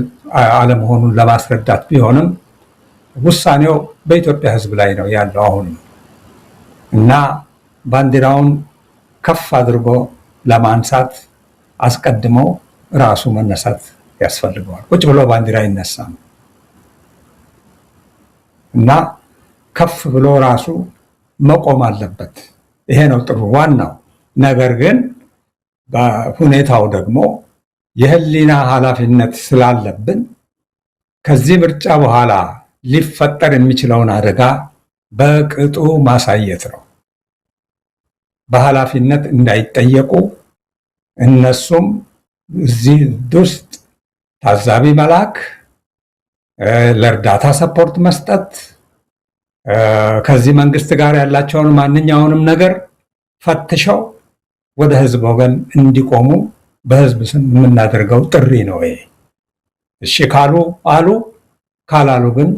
አለመሆኑን ለማስረዳት ቢሆንም ውሳኔው በኢትዮጵያ ሕዝብ ላይ ነው ያለው አሁንም እና ባንዲራውን ከፍ አድርጎ ለማንሳት አስቀድሞ ራሱ መነሳት ያስፈልገዋል። ቁጭ ብሎ ባንዲራ አይነሳም እና ከፍ ብሎ ራሱ መቆም አለበት። ይሄ ነው ጥሩ ዋናው ነገር። ግን በሁኔታው ደግሞ የህሊና ኃላፊነት ስላለብን ከዚህ ምርጫ በኋላ ሊፈጠር የሚችለውን አደጋ በቅጡ ማሳየት ነው። በኃላፊነት እንዳይጠየቁ እነሱም እዚህ ውስጥ ታዛቢ መላክ፣ ለእርዳታ ሰፖርት መስጠት፣ ከዚህ መንግስት ጋር ያላቸውን ማንኛውንም ነገር ፈትሸው ወደ ህዝብ ወገን እንዲቆሙ በህዝብ ስም የምናደርገው ጥሪ ነው። ይሄ እሺ ካሉ አሉ፣ ካላሉ ግን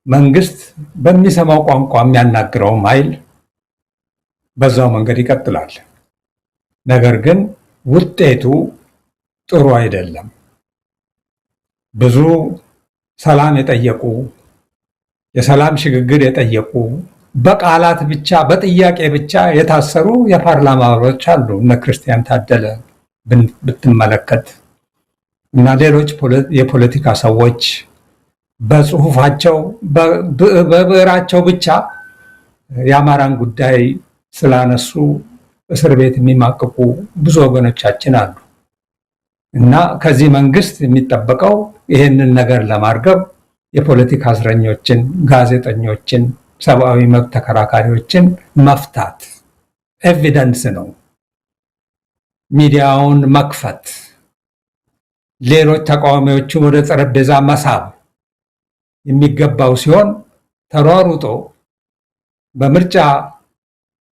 መንግስት በሚሰማው ቋንቋ የሚያናግረውም ኃይል በዛው መንገድ ይቀጥላል። ነገር ግን ውጤቱ ጥሩ አይደለም። ብዙ ሰላም የጠየቁ የሰላም ሽግግር የጠየቁ በቃላት ብቻ በጥያቄ ብቻ የታሰሩ የፓርላማ አባሎች አሉ። እነ ክርስቲያን ታደለ ብትመለከት እና ሌሎች የፖለቲካ ሰዎች በጽሁፋቸው በብዕራቸው ብቻ የአማራን ጉዳይ ስላነሱ እስር ቤት የሚማቅቁ ብዙ ወገኖቻችን አሉ እና ከዚህ መንግስት የሚጠበቀው ይህንን ነገር ለማርገብ የፖለቲካ እስረኞችን፣ ጋዜጠኞችን፣ ሰብአዊ መብት ተከራካሪዎችን መፍታት ኤቪደንስ ነው። ሚዲያውን መክፈት፣ ሌሎች ተቃዋሚዎችን ወደ ጠረጴዛ መሳብ የሚገባው ሲሆን ተሯሩጦ በምርጫ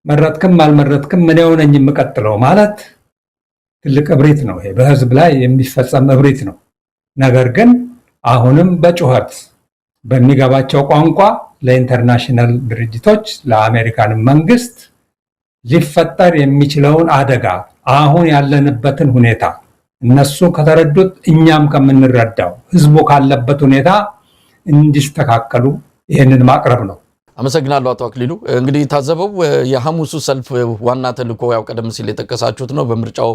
መረጥክም አልመረጥክም እኔው ነኝ የምቀጥለው ማለት ትልቅ እብሪት ነው። ይሄ በህዝብ ላይ የሚፈጸም እብሪት ነው። ነገር ግን አሁንም በጩኸት በሚገባቸው ቋንቋ ለኢንተርናሽናል ድርጅቶች ለአሜሪካን መንግስት ሊፈጠር የሚችለውን አደጋ አሁን ያለንበትን ሁኔታ እነሱ ከተረዱት እኛም ከምንረዳው ህዝቡ ካለበት ሁኔታ እንዲስተካከሉ ይህንን ማቅረብ ነው። አመሰግናለሁ አቶ አክሊሉ። እንግዲህ ታዘበው የሐሙሱ ሰልፍ ዋና ተልዕኮ ያው ቀደም ሲል የጠቀሳችሁት ነው። በምርጫው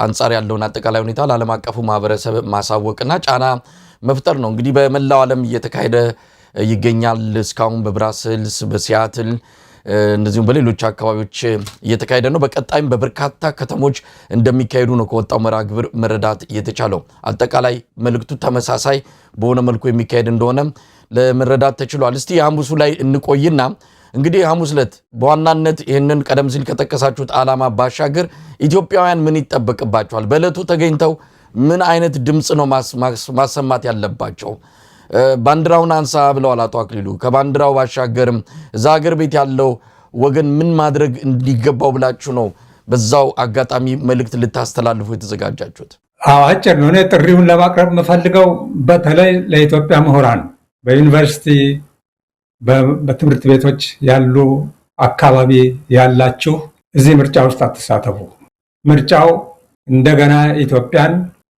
አንጻር ያለውን አጠቃላይ ሁኔታ ለዓለም አቀፉ ማህበረሰብ ማሳወቅና ጫና መፍጠር ነው። እንግዲህ በመላው ዓለም እየተካሄደ ይገኛል። እስካሁን በብራስልስ፣ በሲያትል እንደዚሁም በሌሎች አካባቢዎች እየተካሄደ ነው። በቀጣይም በበርካታ ከተሞች እንደሚካሄዱ ነው ከወጣው መርሃ ግብር መረዳት የተቻለው። አጠቃላይ መልእክቱ ተመሳሳይ በሆነ መልኩ የሚካሄድ እንደሆነ ለመረዳት ተችሏል። እስቲ የሐሙሱ ላይ እንቆይና እንግዲህ ሐሙስ ዕለት በዋናነት ይህንን ቀደም ሲል ከጠቀሳችሁት ዓላማ ባሻገር ኢትዮጵያውያን ምን ይጠበቅባቸዋል? በዕለቱ ተገኝተው ምን አይነት ድምፅ ነው ማሰማት ያለባቸው? ባንዲራውን አንሳ ብለዋል አቶ አክሊሉ። ከባንዲራው ባሻገርም እዛ ሀገር ቤት ያለው ወገን ምን ማድረግ እንዲገባው ብላችሁ ነው በዛው አጋጣሚ መልእክት ልታስተላልፉ የተዘጋጃችሁት? አጭር ነው። እኔ ጥሪውን ለማቅረብ የምፈልገው በተለይ ለኢትዮጵያ ምሁራን በዩኒቨርሲቲ በትምህርት ቤቶች ያሉ አካባቢ ያላችሁ እዚህ ምርጫ ውስጥ አትሳተፉ። ምርጫው እንደገና ኢትዮጵያን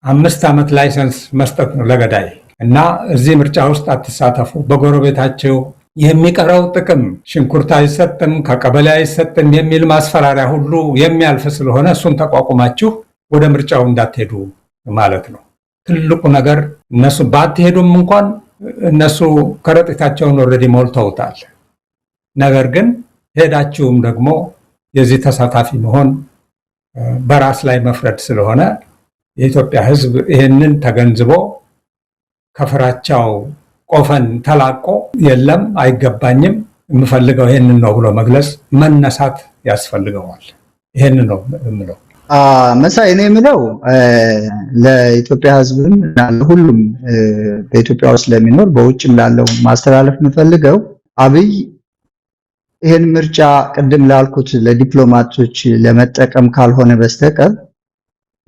5 ዓመት ላይሰንስ መስጠት ነው ለገዳይ እና እዚህ ምርጫ ውስጥ አትሳተፉ። በጎረቤታቸው የሚቀረው ጥቅም ሽንኩርት አይሰጥም፣ ከቀበሌ አይሰጥም የሚል ማስፈራሪያ ሁሉ የሚያልፍ ስለሆነ እሱን ተቋቁማችሁ ወደ ምርጫው እንዳትሄዱ ማለት ነው። ትልቁ ነገር እነሱ ባትሄዱም እንኳን እነሱ ከረጢታቸውን ኦልሬዲ ሞልተውታል። ነገር ግን ሄዳችሁም ደግሞ የዚህ ተሳታፊ መሆን በራስ ላይ መፍረድ ስለሆነ የኢትዮጵያ ሕዝብ ይህንን ተገንዝቦ ከፍራቻው ቆፈን ተላቆ የለም አይገባኝም የምፈልገው ይህንን ነው ብሎ መግለጽ መነሳት ያስፈልገዋል። ይህንን ነው የምለው። መሳይ እኔ የምለው ለኢትዮጵያ ሕዝብም እና ለሁሉም በኢትዮጵያ ውስጥ ለሚኖር በውጭም ላለው ማስተላለፍ የምፈልገው አብይ ይህን ምርጫ ቅድም ላልኩት ለዲፕሎማቶች ለመጠቀም ካልሆነ በስተቀር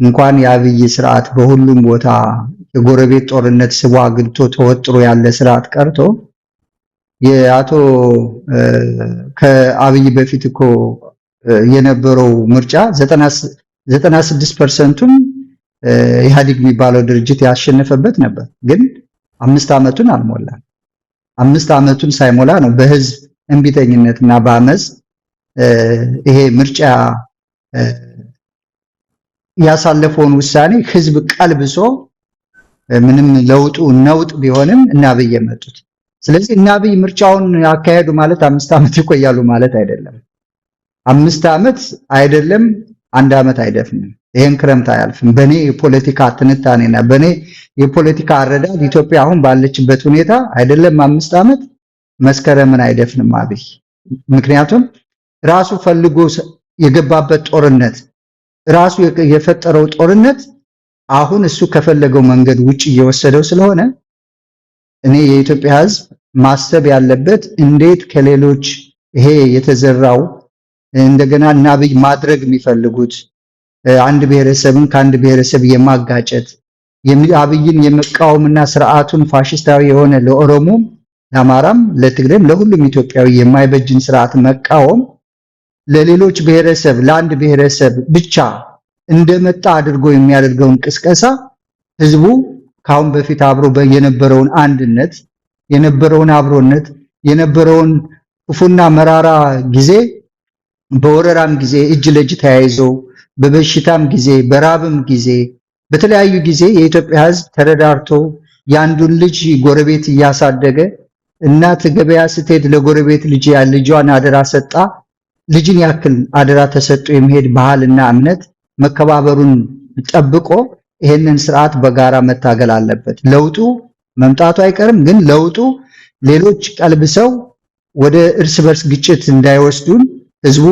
እንኳን የአብይ ስርዓት በሁሉም ቦታ የጎረቤት ጦርነት ስቧ አግኝቶ ተወጥሮ ያለ ስርዓት ቀርቶ የአቶ ከአብይ በፊት እኮ የነበረው ምርጫ 96%ቱን ኢህአዴግ የሚባለው ድርጅት ያሸነፈበት ነበር። ግን 5 ዓመቱን አልሞላም። 5 ዓመቱን ሳይሞላ ነው በህዝብ እንቢተኝነትና በአመፅ ይሄ ምርጫ ያሳለፈውን ውሳኔ ህዝብ ቀልብሶ ምንም ለውጡ ነውጥ ቢሆንም እና አብይ የመጡት። ስለዚህ እና አብይ ምርጫውን አካሄዱ ማለት 5 ዓመት ይቆያሉ ማለት አይደለም። 5 ዓመት አይደለም 1 ዓመት አይደፍንም። ይሄን ክረምት አያልፍም። በኔ የፖለቲካ ትንታኔና በኔ የፖለቲካ አረዳድ ኢትዮጵያ አሁን ባለችበት ሁኔታ አይደለም 5 ዓመት መስከረምን አይደፍንም አብይ። ምክንያቱም ራሱ ፈልጎ የገባበት ጦርነት ራሱ የፈጠረው ጦርነት አሁን እሱ ከፈለገው መንገድ ውጪ እየወሰደው ስለሆነ እኔ የኢትዮጵያ ሕዝብ ማሰብ ያለበት እንዴት ከሌሎች ይሄ የተዘራው እንደገና እና አብይ ማድረግ የሚፈልጉት አንድ ብሔረሰብን ከአንድ ብሔረሰብ የማጋጨት አብይን የመቃወምና ስርዓቱን ፋሽስታዊ የሆነ ለኦሮሞ ለአማራም ለትግሬም ለሁሉም ኢትዮጵያዊ የማይበጅን ስርዓት መቃወም ለሌሎች ብሔረሰብ ለአንድ ብሔረሰብ ብቻ እንደመጣ አድርጎ የሚያደርገውን ቅስቀሳ ህዝቡ ካሁን በፊት አብሮ የነበረውን አንድነት የነበረውን አብሮነት የነበረውን ክፉና መራራ ጊዜ በወረራም ጊዜ እጅ ለእጅ ተያይዘው በበሽታም ጊዜ በራብም ጊዜ በተለያዩ ጊዜ የኢትዮጵያ ህዝብ ተረዳርቶ ያንዱን ልጅ ጎረቤት እያሳደገ እናት ገበያ ስትሄድ ለጎረቤት ልጅ ልጇን አደራ ሰጣ ልጅን ያክል አደራ ተሰጥቶ የሚሄድ ባህልና እምነት መከባበሩን ጠብቆ ይሄንን ስርዓት በጋራ መታገል አለበት። ለውጡ መምጣቱ አይቀርም፣ ግን ለውጡ ሌሎች ቀልብሰው ወደ እርስ በርስ ግጭት እንዳይወስዱን ህዝቡ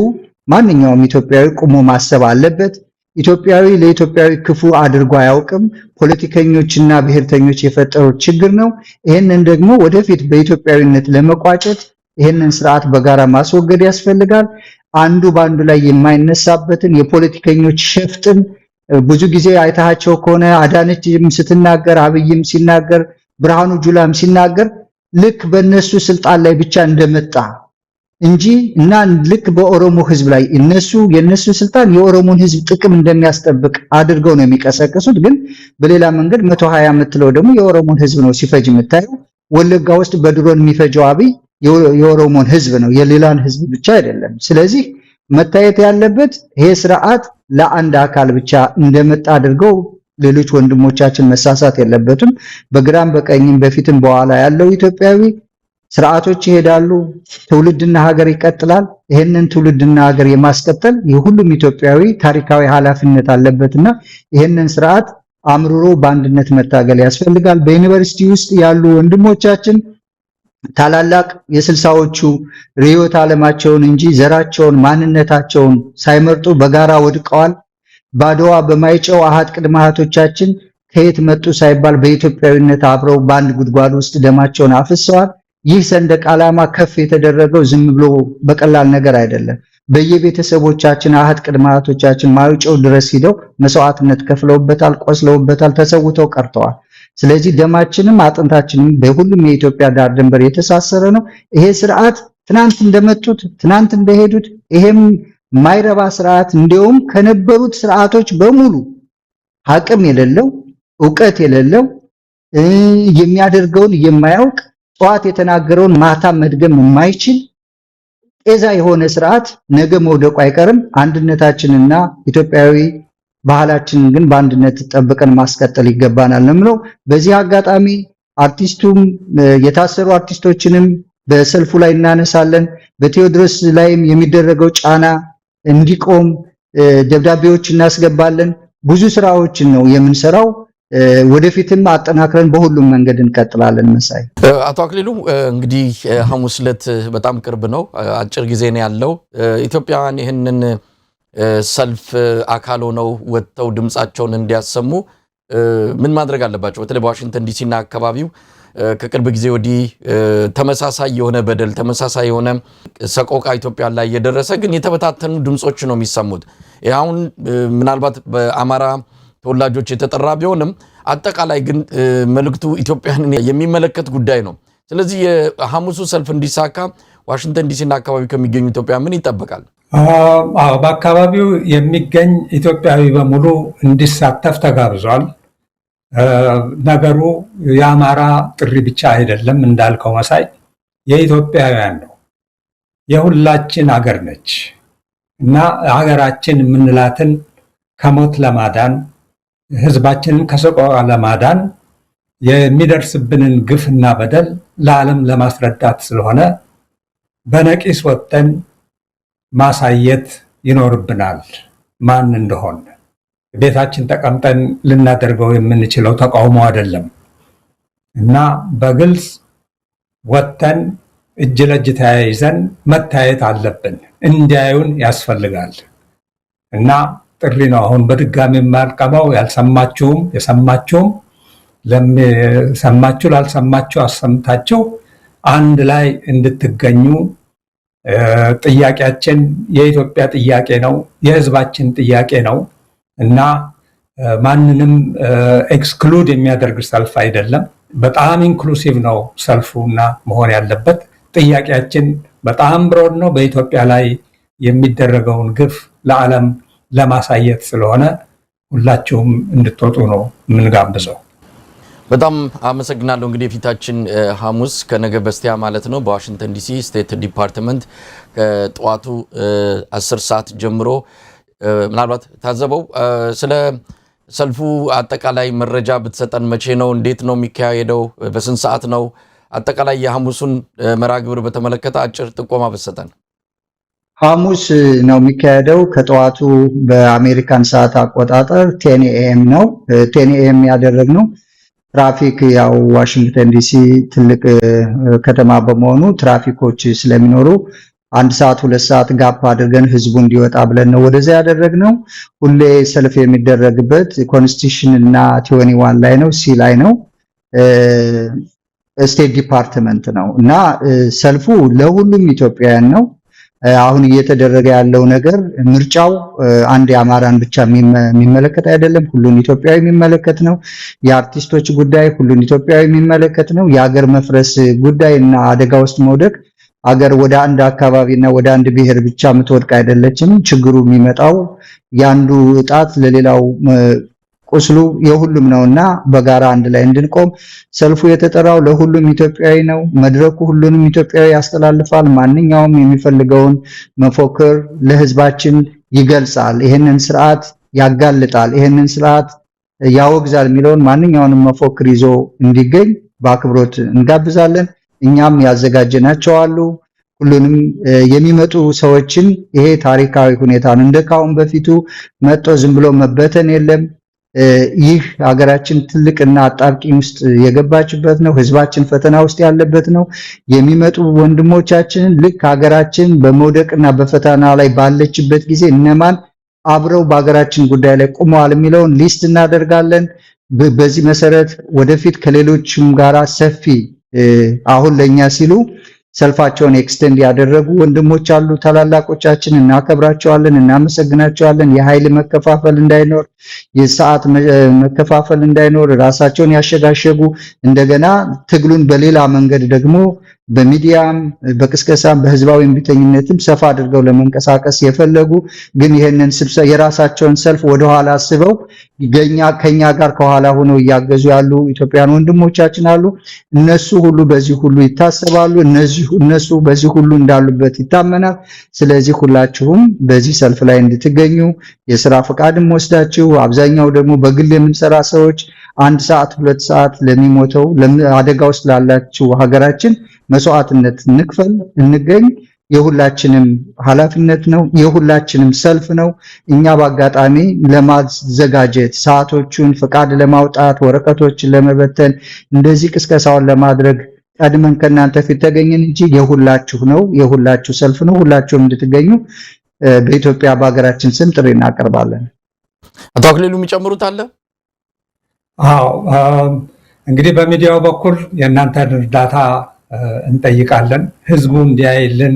ማንኛውም ኢትዮጵያዊ ቁሞ ማሰብ አለበት። ኢትዮጵያዊ ለኢትዮጵያዊ ክፉ አድርጎ አያውቅም። ፖለቲከኞችና ብሔርተኞች የፈጠሩት ችግር ነው። ይሄንን ደግሞ ወደፊት በኢትዮጵያዊነት ለመቋጨት ይሄንን ስርዓት በጋራ ማስወገድ ያስፈልጋል። አንዱ ባንዱ ላይ የማይነሳበትን የፖለቲከኞች ሸፍጥን ብዙ ጊዜ አይታቸው ከሆነ አዳነችም ስትናገር አብይም ሲናገር ብርሃኑ ጁላም ሲናገር ልክ በእነሱ ስልጣን ላይ ብቻ እንደመጣ እንጂ እና ልክ በኦሮሞ ህዝብ ላይ የነሱ ስልጣን የኦሮሞን ህዝብ ጥቅም እንደሚያስጠብቅ አድርገው ነው የሚቀሰቀሱት። ግን በሌላ መንገድ 120 የምትለው ደግሞ የኦሮሞን ህዝብ ነው ሲፈጅ የምታየው። ወለጋ ውስጥ በድሮን የሚፈጀው አብይ የኦሮሞን ህዝብ ነው የሌላን ህዝብ ብቻ አይደለም። ስለዚህ መታየት ያለበት ይሄ ስርዓት ለአንድ አካል ብቻ እንደመጣ አድርገው ሌሎች ወንድሞቻችን መሳሳት የለበትም። በግራም በቀኝም በፊትም በኋላ ያለው ኢትዮጵያዊ ስርዓቶች ይሄዳሉ፣ ትውልድና ሀገር ይቀጥላል። ይሄንን ትውልድና ሀገር የማስቀጠል የሁሉም ኢትዮጵያዊ ታሪካዊ ኃላፊነት አለበትና ይሄንን ስርዓት አምርሮ በአንድነት መታገል ያስፈልጋል። በዩኒቨርሲቲ ውስጥ ያሉ ወንድሞቻችን ታላላቅ የስልሳዎቹ ርዕዮተ ዓለማቸውን እንጂ ዘራቸውን ማንነታቸውን ሳይመርጡ በጋራ ወድቀዋል። ባድዋ በማይጨው አሃት ቅድመ አያቶቻችን ከየት መጡ ሳይባል በኢትዮጵያዊነት አብረው በአንድ ጉድጓድ ውስጥ ደማቸውን አፍሰዋል። ይህ ሰንደቅ ዓላማ ከፍ የተደረገው ዝም ብሎ በቀላል ነገር አይደለም። በየቤተሰቦቻችን አሃት ቅድመ አያቶቻችን ማይጨው ድረስ ሂደው መስዋዕትነት ከፍለውበታል፣ ቆስለውበታል፣ ተሰውተው ቀርተዋል። ስለዚህ ደማችንም አጥንታችንም በሁሉም የኢትዮጵያ ዳር ድንበር የተሳሰረ ነው። ይሄ ስርዓት ትናንት እንደመጡት ትናንት እንደሄዱት ይሄም ማይረባ ስርዓት እንዲያውም ከነበሩት ስርዓቶች በሙሉ አቅም የሌለው ዕውቀት የሌለው የሚያደርገውን የማያውቅ ጠዋት የተናገረውን ማታ መድገም የማይችል ጤዛ የሆነ ስርዓት ነገ መውደቁ አይቀርም። አንድነታችንና ኢትዮጵያዊ ባህላችንን ግን በአንድነት ጠብቀን ማስቀጠል ይገባናል ነው። በዚህ አጋጣሚ አርቲስቱም የታሰሩ አርቲስቶችንም በሰልፉ ላይ እናነሳለን። በቴዎድሮስ ላይም የሚደረገው ጫና እንዲቆም ደብዳቤዎች እናስገባለን። ብዙ ስራዎችን ነው የምንሰራው። ወደፊትም አጠናክረን በሁሉም መንገድ እንቀጥላለን። መሳይ አቶ አክሊሉ እንግዲህ ሐሙስ ዕለት በጣም ቅርብ ነው፣ አጭር ጊዜ ነው ያለው። ኢትዮጵያውያን ይህንን ሰልፍ አካል ሆነው ወጥተው ድምጻቸውን እንዲያሰሙ ምን ማድረግ አለባቸው? በተለይ በዋሽንግተን ዲሲና አካባቢው ከቅርብ ጊዜ ወዲህ ተመሳሳይ የሆነ በደል ተመሳሳይ የሆነ ሰቆቃ ኢትዮጵያ ላይ የደረሰ ግን የተበታተኑ ድምጾች ነው የሚሰሙት። አሁን ምናልባት በአማራ ተወላጆች የተጠራ ቢሆንም አጠቃላይ ግን መልእክቱ ኢትዮጵያን የሚመለከት ጉዳይ ነው። ስለዚህ የሐሙሱ ሰልፍ እንዲሳካ ዋሽንግተን ዲሲና አካባቢ ከሚገኙ ኢትዮጵያ ምን ይጠበቃል? በአካባቢው የሚገኝ ኢትዮጵያዊ በሙሉ እንዲሳተፍ ተጋብዟል። ነገሩ የአማራ ጥሪ ብቻ አይደለም እንዳልከው መሳይ፣ የኢትዮጵያውያን ነው። የሁላችን አገር ነች እና ሀገራችን የምንላትን ከሞት ለማዳን ህዝባችንን ከሰቆቃ ለማዳን የሚደርስብንን ግፍና በደል ለዓለም ለማስረዳት ስለሆነ በነቂስ ወጥተን ማሳየት ይኖርብናል ማን እንደሆነ። ቤታችን ተቀምጠን ልናደርገው የምንችለው ተቃውሞ አይደለም እና በግልጽ ወጥተን እጅ ለእጅ ተያይዘን መታየት አለብን። እንዲያዩን ያስፈልጋል እና ጥሪ ነው አሁን በድጋሚ የማልቀመው። ያልሰማችሁም የሰማችሁም ለሰማችሁ ላልሰማችሁ አሰምታችሁ አንድ ላይ እንድትገኙ ጥያቄያችን የኢትዮጵያ ጥያቄ ነው፣ የህዝባችን ጥያቄ ነው እና ማንንም ኤክስክሉድ የሚያደርግ ሰልፍ አይደለም። በጣም ኢንክሉሲቭ ነው ሰልፉና መሆን ያለበት። ጥያቄያችን በጣም ብሮድ ነው። በኢትዮጵያ ላይ የሚደረገውን ግፍ ለዓለም ለማሳየት ስለሆነ ሁላችሁም እንድትወጡ ነው የምንጋብዘው። በጣም አመሰግናለሁ። እንግዲህ ፊታችን ሐሙስ ከነገ በስቲያ ማለት ነው በዋሽንግተን ዲሲ ስቴት ዲፓርትመንት ከጠዋቱ 10 ሰዓት ጀምሮ ምናልባት ታዘበው ስለ ሰልፉ አጠቃላይ መረጃ ብትሰጠን። መቼ ነው? እንዴት ነው የሚካሄደው? በስንት ሰዓት ነው? አጠቃላይ የሐሙሱን መርሃ ግብር በተመለከተ አጭር ጥቆማ ብትሰጠን። ሐሙስ ነው የሚካሄደው ከጠዋቱ በአሜሪካን ሰዓት አቆጣጠር 10 AM ነው። 10 AM ያደረግነው ትራፊክ ያው ዋሽንግተን ዲሲ ትልቅ ከተማ በመሆኑ ትራፊኮች ስለሚኖሩ 1 ሰዓት 2 ሰዓት ጋፕ አድርገን ህዝቡ እንዲወጣ ብለን ነው ወደዛ ያደረግነው። ሁሌ ሰልፍ የሚደረግበት ኮንስቲቱሽን እና 21 ላይ ነው፣ ሲ ላይ ነው፣ ስቴት ዲፓርትመንት ነው እና ሰልፉ ለሁሉም ኢትዮጵያውያን ነው። አሁን እየተደረገ ያለው ነገር ምርጫው አንድ የአማራን ብቻ የሚመለከት አይደለም፣ ሁሉን ኢትዮጵያዊ የሚመለከት ነው። የአርቲስቶች ጉዳይ ሁሉን ኢትዮጵያዊ የሚመለከት ነው። የሀገር መፍረስ ጉዳይ እና አደጋ ውስጥ መውደቅ አገር ወደ አንድ አካባቢና ወደ አንድ ብሔር ብቻ የምትወድቅ አይደለችም። ችግሩ የሚመጣው ያንዱ እጣት ለሌላው ቁስሉ የሁሉም ነውና በጋራ አንድ ላይ እንድንቆም ሰልፉ የተጠራው ለሁሉም ኢትዮጵያዊ ነው። መድረኩ ሁሉንም ኢትዮጵያዊ ያስተላልፋል። ማንኛውም የሚፈልገውን መፎክር ለህዝባችን ይገልጻል። ይሄንን ስርዓት ያጋልጣል፣ ይሄንን ስርዓት ያወግዛል የሚለውን ማንኛውንም መፎክር ይዞ እንዲገኝ በአክብሮት እንጋብዛለን። እኛም ያዘጋጀናቸው አሉ። ሁሉንም የሚመጡ ሰዎችን ይሄ ታሪካዊ ሁኔታ ነው። እንደካውን በፊቱ መጥቶ ዝም ብሎ መበተን የለም። ይህ ሀገራችን ትልቅና አጣብቂኝ ውስጥ የገባችበት ነው። ህዝባችን ፈተና ውስጥ ያለበት ነው። የሚመጡ ወንድሞቻችንን ልክ ሀገራችን በመውደቅና በፈተና ላይ ባለችበት ጊዜ እነማን አብረው በሀገራችን ጉዳይ ላይ ቆመዋል የሚለውን ሊስት እናደርጋለን። በዚህ መሰረት ወደፊት ከሌሎችም ጋራ ሰፊ አሁን ለኛ ሲሉ ሰልፋቸውን ኤክስቴንድ ያደረጉ ወንድሞች አሉ። ታላላቆቻችን እናከብራቸዋለን፣ እናመሰግናቸዋለን። የኃይል መከፋፈል እንዳይኖር፣ የሰዓት መከፋፈል እንዳይኖር ራሳቸውን ያሸጋሸጉ እንደገና ትግሉን በሌላ መንገድ ደግሞ በሚዲያም በቅስቀሳም በህዝባዊ እምቢተኝነትም ሰፋ አድርገው ለመንቀሳቀስ የፈለጉ ግን ይሄንን ስብሰባ የራሳቸውን ሰልፍ ወደኋላ አስበው ከኛ ጋር ከኋላ ሆነው እያገዙ ያሉ ኢትዮጵያን ወንድሞቻችን አሉ። እነሱ ሁሉ በዚህ ሁሉ ይታሰባሉ። እነሱ በዚህ ሁሉ እንዳሉበት ይታመናል። ስለዚህ ሁላችሁም በዚህ ሰልፍ ላይ እንድትገኙ የሥራ ፈቃድም ወስዳችሁ አብዛኛው ደግሞ በግል የምንሰራ ሰዎች 1 ሰዓት 2 ሰዓት ለሚሞተው አደጋ ውስጥ ላላችሁ ሀገራችን መስዋዕትነት እንክፈል፣ እንገኝ። የሁላችንም ኃላፊነት ነው፣ የሁላችንም ሰልፍ ነው። እኛ በአጋጣሚ ለማዘጋጀት ሰዓቶቹን ፈቃድ ለማውጣት ወረቀቶችን ለመበተን እንደዚህ ቅስቀሳውን ለማድረግ ቀድመን ከናንተ ፊት ተገኘን እንጂ የሁላችሁ ነው፣ የሁላችሁ ሰልፍ ነው። ሁላችሁም እንድትገኙ በኢትዮጵያ በሀገራችን ስም ጥሪ እናቀርባለን። አቶ አክሊሉ የሚጨምሩት አለ? አዎ እንግዲህ በሚዲያው በኩል የእናንተን እርዳታ እንጠይቃለን። ህዝቡ እንዲያይልን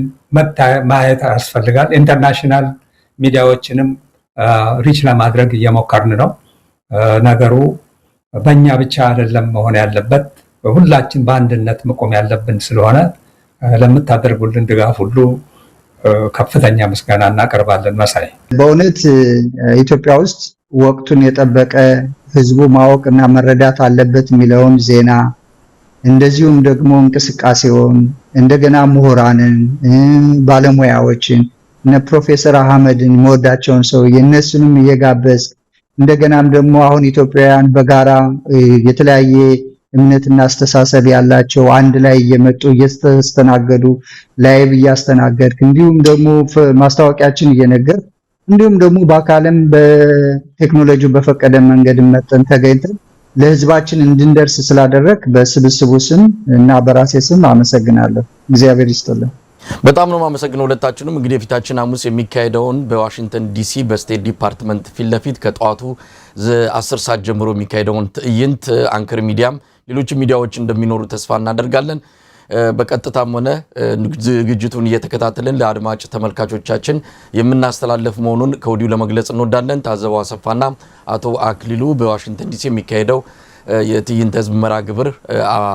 ማየት ያስፈልጋል። ኢንተርናሽናል ሚዲያዎችንም ሪች ለማድረግ እየሞከርን ነው። ነገሩ በእኛ ብቻ አይደለም መሆን ያለበት፣ ሁላችን በአንድነት መቆም ያለብን ስለሆነ ለምታደርጉልን ድጋፍ ሁሉ ከፍተኛ ምስጋና እናቀርባለን። መሳይ በእውነት ኢትዮጵያ ውስጥ ወቅቱን የጠበቀ ህዝቡ ማወቅና መረዳት አለበት የሚለውን ዜና እንደዚሁም ደግሞ እንቅስቃሴውን እንደገና ምሁራንን ባለሙያዎችን እነ ፕሮፌሰር አህመድን መወዳቸውን ሰው የነሱንም እየጋበዝ እንደገናም ደግሞ አሁን ኢትዮጵያውያን በጋራ የተለያየ እምነትና አስተሳሰብ ያላቸው አንድ ላይ እየመጡ እየተስተናገዱ ላይቭ እያስተናገድክ እንዲሁም ደግሞ ማስታወቂያችን እየነገር እንዲሁም ደግሞ በአካልም በቴክኖሎጂው በፈቀደ መንገድ መጠን ተገኝተን ለህዝባችን እንድንደርስ ስላደረክ በስብስቡ ስም እና በራሴ ስም አመሰግናለሁ። እግዚአብሔር ይስጥልን። በጣም ነው ማመሰግነው ሁለታችሁንም። እንግዲህ የፊታችን ሐሙስ የሚካሄደውን በዋሽንግተን ዲሲ በስቴት ዲፓርትመንት ፊት ለፊት ከጠዋቱ 10 ሰዓት ጀምሮ የሚካሄደውን ትዕይንት አንከር ሚዲያም ሌሎች ሚዲያዎች እንደሚኖሩ ተስፋ እናደርጋለን። በቀጥታም ሆነ ዝግጅቱን እየተከታተልን ለአድማጭ ተመልካቾቻችን የምናስተላልፍ መሆኑን ከወዲሁ ለመግለጽ እንወዳለን። ታዘበው አሰፋና አቶ አክሊሉ በዋሽንግተን ዲሲ የሚካሄደው የትዕይንተ ህዝብ መርሃ ግብር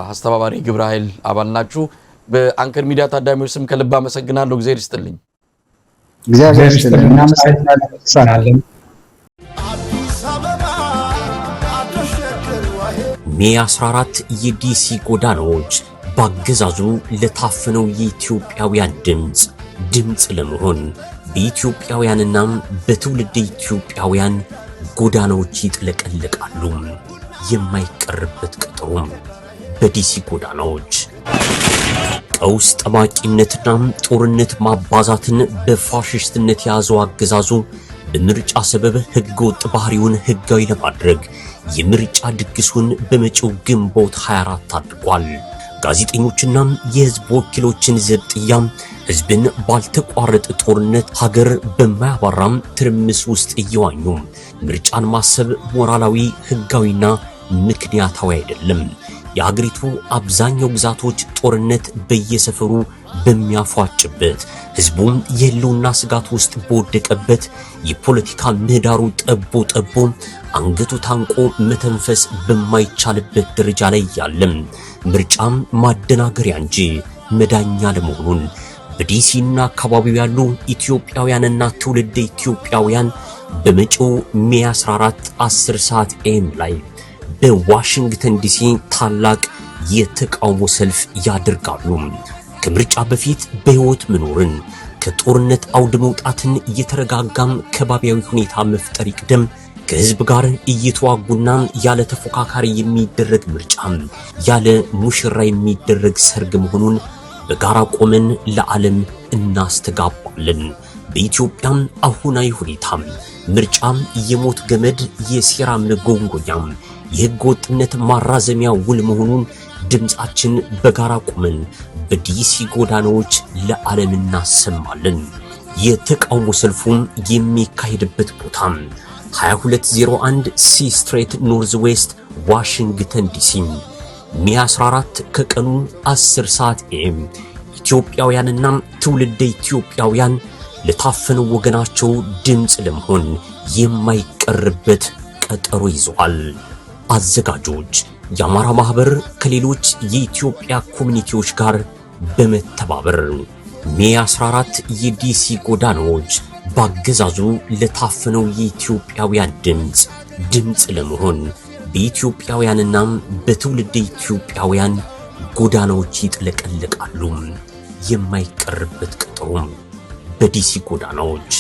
አስተባባሪ ግብረ ኃይል አባል ናችሁ። በአንከር ሚዲያ ታዳሚዎች ስም ከልብ አመሰግናለሁ። እግዚአብሔር ይስጥልኝ። እግዚአብሔር ይስጥልኝ። እናመሰግናለን። ሜይ 14 የዲሲ ጎዳናዎች በአገዛዙ ለታፈነው የኢትዮጵያውያን ድምፅ ለመሆን በኢትዮጵያውያንና በትውልደ ኢትዮጵያውያን ጎዳናዎች ይጥለቀለቃሉ። የማይቀርበት ቀጠሮም በዲሲ ጎዳናዎች ቀውስ ጠማቂነትና ጦርነት ማባዛትን በፋሽስትነት የያዘው አገዛዙ በምርጫ ሰበብ ህገወጥ ባህሪውን ህጋዊ ለማድረግ የምርጫ ድግሱን በመጪው ግንቦት 24 አድርጓል። ጋዜጠኞችና የህዝብ ወኪሎችን ዘብጥያ ህዝብን ባልተቋረጠ ጦርነት ሀገር በማያባራም ትርምስ ውስጥ እየዋኙ ምርጫን ማሰብ ሞራላዊ ህጋዊና ምክንያታዊ አይደለም። የሀገሪቱ አብዛኛው ግዛቶች ጦርነት በየሰፈሩ በሚያፏጭበት ህዝቡም የህልውና ስጋት ውስጥ በወደቀበት የፖለቲካ ምህዳሩ ጠቦ አንገቱ ታንቆ መተንፈስ በማይቻልበት ደረጃ ላይ ያለም ምርጫም ማደናገሪያ እንጂ መዳኛ ለመሆኑን በዲሲና አካባቢው ያሉ ኢትዮጵያውያንና ትውልደ ኢትዮጵያውያን በመጪው ሜይ 14 10 ሰዓት ኤም ላይ በዋሽንግተን ዲሲ ታላቅ የተቃውሞ ሰልፍ ያደርጋሉ። ከምርጫ በፊት በህይወት መኖርን፣ ከጦርነት አውድ መውጣትን፣ የተረጋጋም ከባቢያዊ ሁኔታ መፍጠር ይቅደም። ከህዝብ ጋር እየተዋጉና ያለ ተፎካካሪ የሚደረግ ምርጫ ያለ ሙሽራ የሚደረግ ሰርግ መሆኑን በጋራ ቆመን ለዓለም እናስተጋባለን። በኢትዮጵያም አሁናዊ ሁኔታ ምርጫ የሞት ገመድ፣ የሴራ መጎንጎኛ፣ የህገ ወጥነት ማራዘሚያ ውል መሆኑን ድምጻችን በጋራ ቆመን በዲሲ ጎዳናዎች ለዓለም እናሰማለን። የተቃውሞ ሰልፉም የሚካሄድበት ቦታ 2201 ሲ ስትሬት ኖርዝ ዌስት ዋሽንግተን ዲሲ ሜይ 14 ከቀኑ 10 ሰዓት ኤም ኢትዮጵያውያንና ትውልደ ኢትዮጵያውያን ለታፈነው ወገናቸው ድምጽ ለመሆን የማይቀርበት ቀጠሮ ይዘዋል። አዘጋጆች የአማራ ማህበር ከሌሎች የኢትዮጵያ ኮሚኒቲዎች ጋር በመተባበር ሜይ 14 የዲሲ ጎዳናዎች በአገዛዙ ለታፈነው የኢትዮጵያውያን ድምጽ ለመሆን በኢትዮጵያውያንና በትውልደ ኢትዮጵያውያን ጎዳናዎች ይጥለቀለቃሉ። የማይቀርበት ቀጠሮም በዲሲ ጎዳናዎች